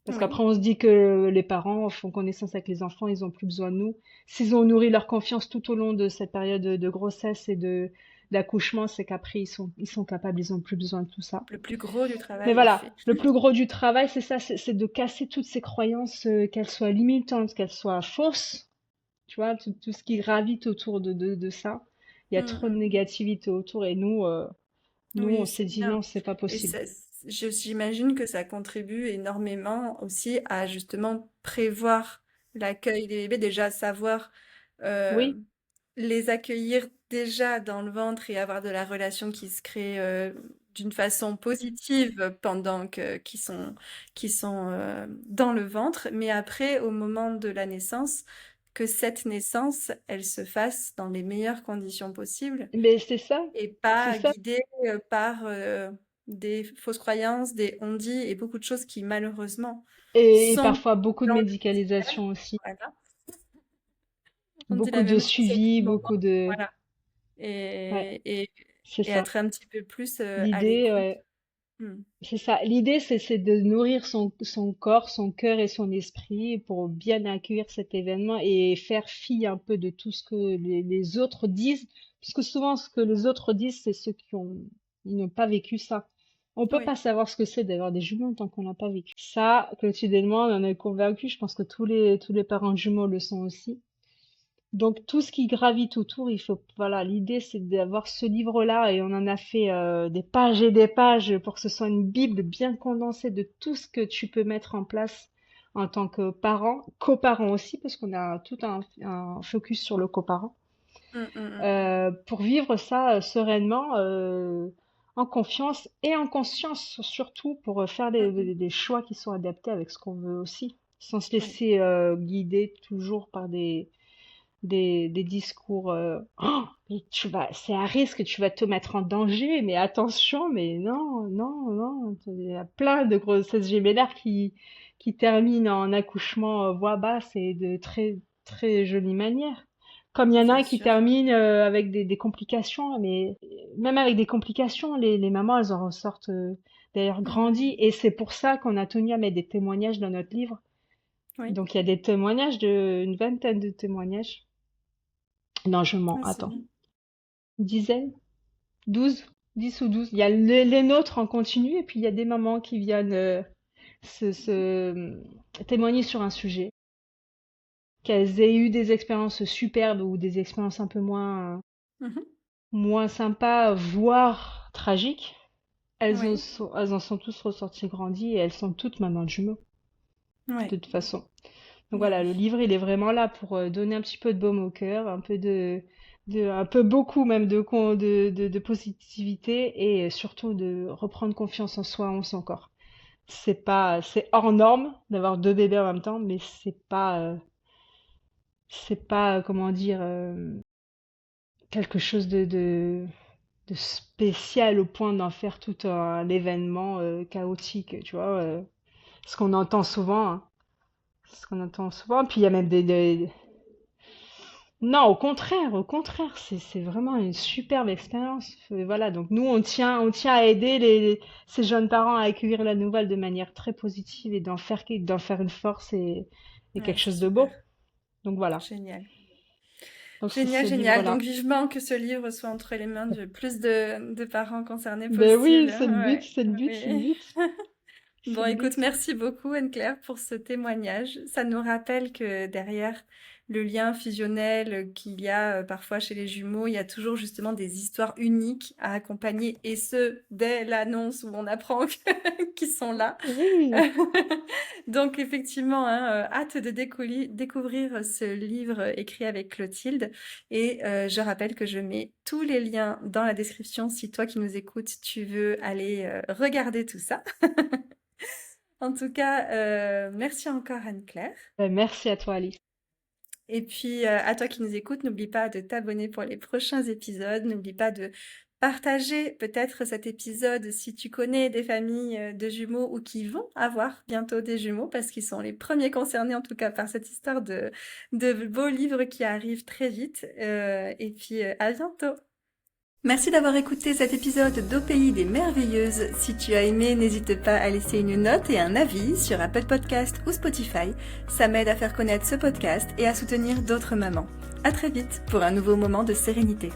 [SPEAKER 3] Parce
[SPEAKER 2] Oui,
[SPEAKER 3] qu'après, on se dit que les parents font connaissance avec les enfants, ils ont plus besoin de nous. S'ils ont nourri leur confiance tout au long de cette période de grossesse et d'accouchement, c'est qu'après, ils sont capables, ils ont plus besoin de tout ça.
[SPEAKER 2] le plus gros du
[SPEAKER 3] Mais
[SPEAKER 2] travail est
[SPEAKER 3] voilà,
[SPEAKER 2] fait.
[SPEAKER 3] le plus gros du travail, c'est ça, c'est de casser toutes ces croyances, qu'elles soient limitantes, qu'elles soient fausses, tu vois, tout ce qui gravite autour de ça. Il y a
[SPEAKER 2] Mm,
[SPEAKER 3] trop de
[SPEAKER 2] mm.
[SPEAKER 3] négativité autour et nous, on
[SPEAKER 2] Oui,
[SPEAKER 3] s'est
[SPEAKER 2] c'est
[SPEAKER 3] dit
[SPEAKER 2] bien.
[SPEAKER 3] non, c'est pas
[SPEAKER 2] Et
[SPEAKER 3] possible.
[SPEAKER 2] j'imagine que ça contribue énormément aussi à justement prévoir l'accueil des bébés, déjà savoir euh,
[SPEAKER 3] Oui,
[SPEAKER 2] les accueillir déjà dans le ventre et avoir de la relation qui se crée d'une façon positive pendant qu'ils sont dans le ventre, mais après, au moment de la naissance, que cette naissance, elle se fasse dans les meilleures conditions possibles
[SPEAKER 3] mais
[SPEAKER 2] et
[SPEAKER 3] c'est
[SPEAKER 2] pas
[SPEAKER 3] ça.
[SPEAKER 2] guidée par des fausses croyances, des on-dit et beaucoup de choses qui malheureusement
[SPEAKER 3] Et
[SPEAKER 2] sont
[SPEAKER 3] parfois beaucoup de
[SPEAKER 2] dans l'imaginaire.
[SPEAKER 3] médicalisation aussi.
[SPEAKER 2] Voilà. On dit
[SPEAKER 3] Beaucoup
[SPEAKER 2] la
[SPEAKER 3] de
[SPEAKER 2] même chose à tout
[SPEAKER 3] suivi,
[SPEAKER 2] moment.
[SPEAKER 3] beaucoup de...
[SPEAKER 2] Voilà.
[SPEAKER 3] Ouais,
[SPEAKER 2] Et, et,
[SPEAKER 3] c'est
[SPEAKER 2] et
[SPEAKER 3] ça.
[SPEAKER 2] être un petit peu plus à
[SPEAKER 3] L'idée,
[SPEAKER 2] l'écoute.
[SPEAKER 3] ouais,
[SPEAKER 2] Hmm.
[SPEAKER 3] c'est ça. L'idée, c'est de nourrir son corps, son cœur et son esprit pour bien accueillir cet événement et faire fi un peu de tout ce que les autres disent. Parce que souvent, ce que les autres disent, c'est ceux ils n'ont pas vécu ça. On peut
[SPEAKER 2] Oui,
[SPEAKER 3] pas savoir ce que c'est d'avoir des jumeaux tant qu'on n'a pas vécu. Ça, quotidiennement, on en est convaincu. Je pense que tous les parents de jumeaux le sont aussi. Donc tout ce qui gravite autour, il faut voilà, l'idée c'est d'avoir ce livre-là et on en a fait des pages et des pages pour que ce soit une bible bien condensée de tout ce que tu peux mettre en place en tant que parent, coparent aussi parce qu'on a tout un focus sur le coparent pour vivre ça sereinement, en confiance et en conscience surtout pour faire des choix qui sont adaptés avec ce qu'on veut aussi, sans se
[SPEAKER 2] oui,
[SPEAKER 3] laisser guider toujours par des discours oh, mais c'est à risque, tu vas te mettre en danger, mais attention, mais non, non, non, il y a plein de grossesses gémellaires qui terminent en accouchement voix basse et de très, très jolie manière. Comme il y en a
[SPEAKER 2] bien
[SPEAKER 3] un qui
[SPEAKER 2] sûr.
[SPEAKER 3] termine avec des complications, mais même avec des complications, les mamans, elles en ressortent d'ailleurs grandies.
[SPEAKER 2] Hmm.
[SPEAKER 3] Et c'est pour ça qu'on a tenu à mettre des témoignages dans notre livre.
[SPEAKER 2] Oui,
[SPEAKER 3] Donc il y a des témoignages une vingtaine de témoignages. Non, je mens.
[SPEAKER 2] ah, c'est
[SPEAKER 3] Attends.
[SPEAKER 2] bien.
[SPEAKER 3] Une dizaine? 12? 10 ou 12. Il y a les nôtres en continu et puis il y a des mamans qui viennent témoigner sur un sujet. Qu'elles aient eu des expériences superbes ou des expériences un peu
[SPEAKER 2] Mhm.
[SPEAKER 3] moins sympas, voire tragiques.
[SPEAKER 2] Oui,
[SPEAKER 3] Elles en sont tous ressorties grandies et elles sont toutes mamans de jumeaux,
[SPEAKER 2] oui,
[SPEAKER 3] de toute façon. Donc
[SPEAKER 2] bah
[SPEAKER 3] voilà, le
[SPEAKER 2] oui.
[SPEAKER 3] livre, il est vraiment là pour donner un petit peu de baume au cœur, un peu beaucoup même de positivité et surtout de reprendre confiance en soi, en son corps. C'est hors norme d'avoir deux bébés en même temps, mais c'est pas, comment dire, quelque chose de spécial au point d'en faire tout un événement chaotique, tu vois, ce qu'on entend souvent, hein. Ce qu'on entend souvent. Puis il y a même Non, au contraire, c'est vraiment une superbe expérience. Voilà, donc nous on tient à aider ces jeunes parents à accueillir la nouvelle de manière très positive et d'en faire une force et
[SPEAKER 2] Ouais,
[SPEAKER 3] quelque
[SPEAKER 2] c'est
[SPEAKER 3] chose de
[SPEAKER 2] super.
[SPEAKER 3] beau. Donc voilà.
[SPEAKER 2] Génial.
[SPEAKER 3] Donc c'est
[SPEAKER 2] Génial,
[SPEAKER 3] ce
[SPEAKER 2] génial.
[SPEAKER 3] livre-là.
[SPEAKER 2] Donc vivement que ce livre soit entre les mains de plus de parents concernés
[SPEAKER 3] Ben oui,
[SPEAKER 2] possible.
[SPEAKER 3] c'est le but,
[SPEAKER 2] Ouais,
[SPEAKER 3] c'est le but, c'est le
[SPEAKER 2] oui.
[SPEAKER 3] but, c'est
[SPEAKER 2] Bon,
[SPEAKER 3] le
[SPEAKER 2] écoute,
[SPEAKER 3] but.
[SPEAKER 2] merci beaucoup Anne-Claire pour ce témoignage. Ça nous rappelle que derrière le lien fusionnel qu'il y a parfois chez les jumeaux, il y a toujours justement des histoires uniques à accompagner, et ce, dès l'annonce où on apprend qu'ils sont là.
[SPEAKER 3] Oui,
[SPEAKER 2] Donc effectivement, hein, hâte de découvrir ce livre écrit avec Clotilde. Et je rappelle que je mets tous les liens dans la description si toi qui nous écoutes, tu veux aller regarder tout ça. En tout cas, merci encore Anne-Claire.
[SPEAKER 3] ben merci à toi Alice.
[SPEAKER 2] Et puis à toi qui nous écoutes, n'oublie pas de t'abonner pour les prochains épisodes. N'oublie pas de partager peut-être cet épisode si tu connais des familles de jumeaux ou qui vont avoir bientôt des jumeaux, parce qu'ils sont les premiers concernés en tout cas par cette histoire de beaux livres qui arrivent très vite. Et puis à bientôt. Merci d'avoir écouté cet épisode d'Au Pays des Merveilleuses. Si tu as aimé, n'hésite pas à laisser une note et un avis sur Apple Podcast ou Spotify. Ça m'aide à faire connaître ce podcast et à soutenir d'autres mamans. À très vite pour un nouveau moment de sérénité.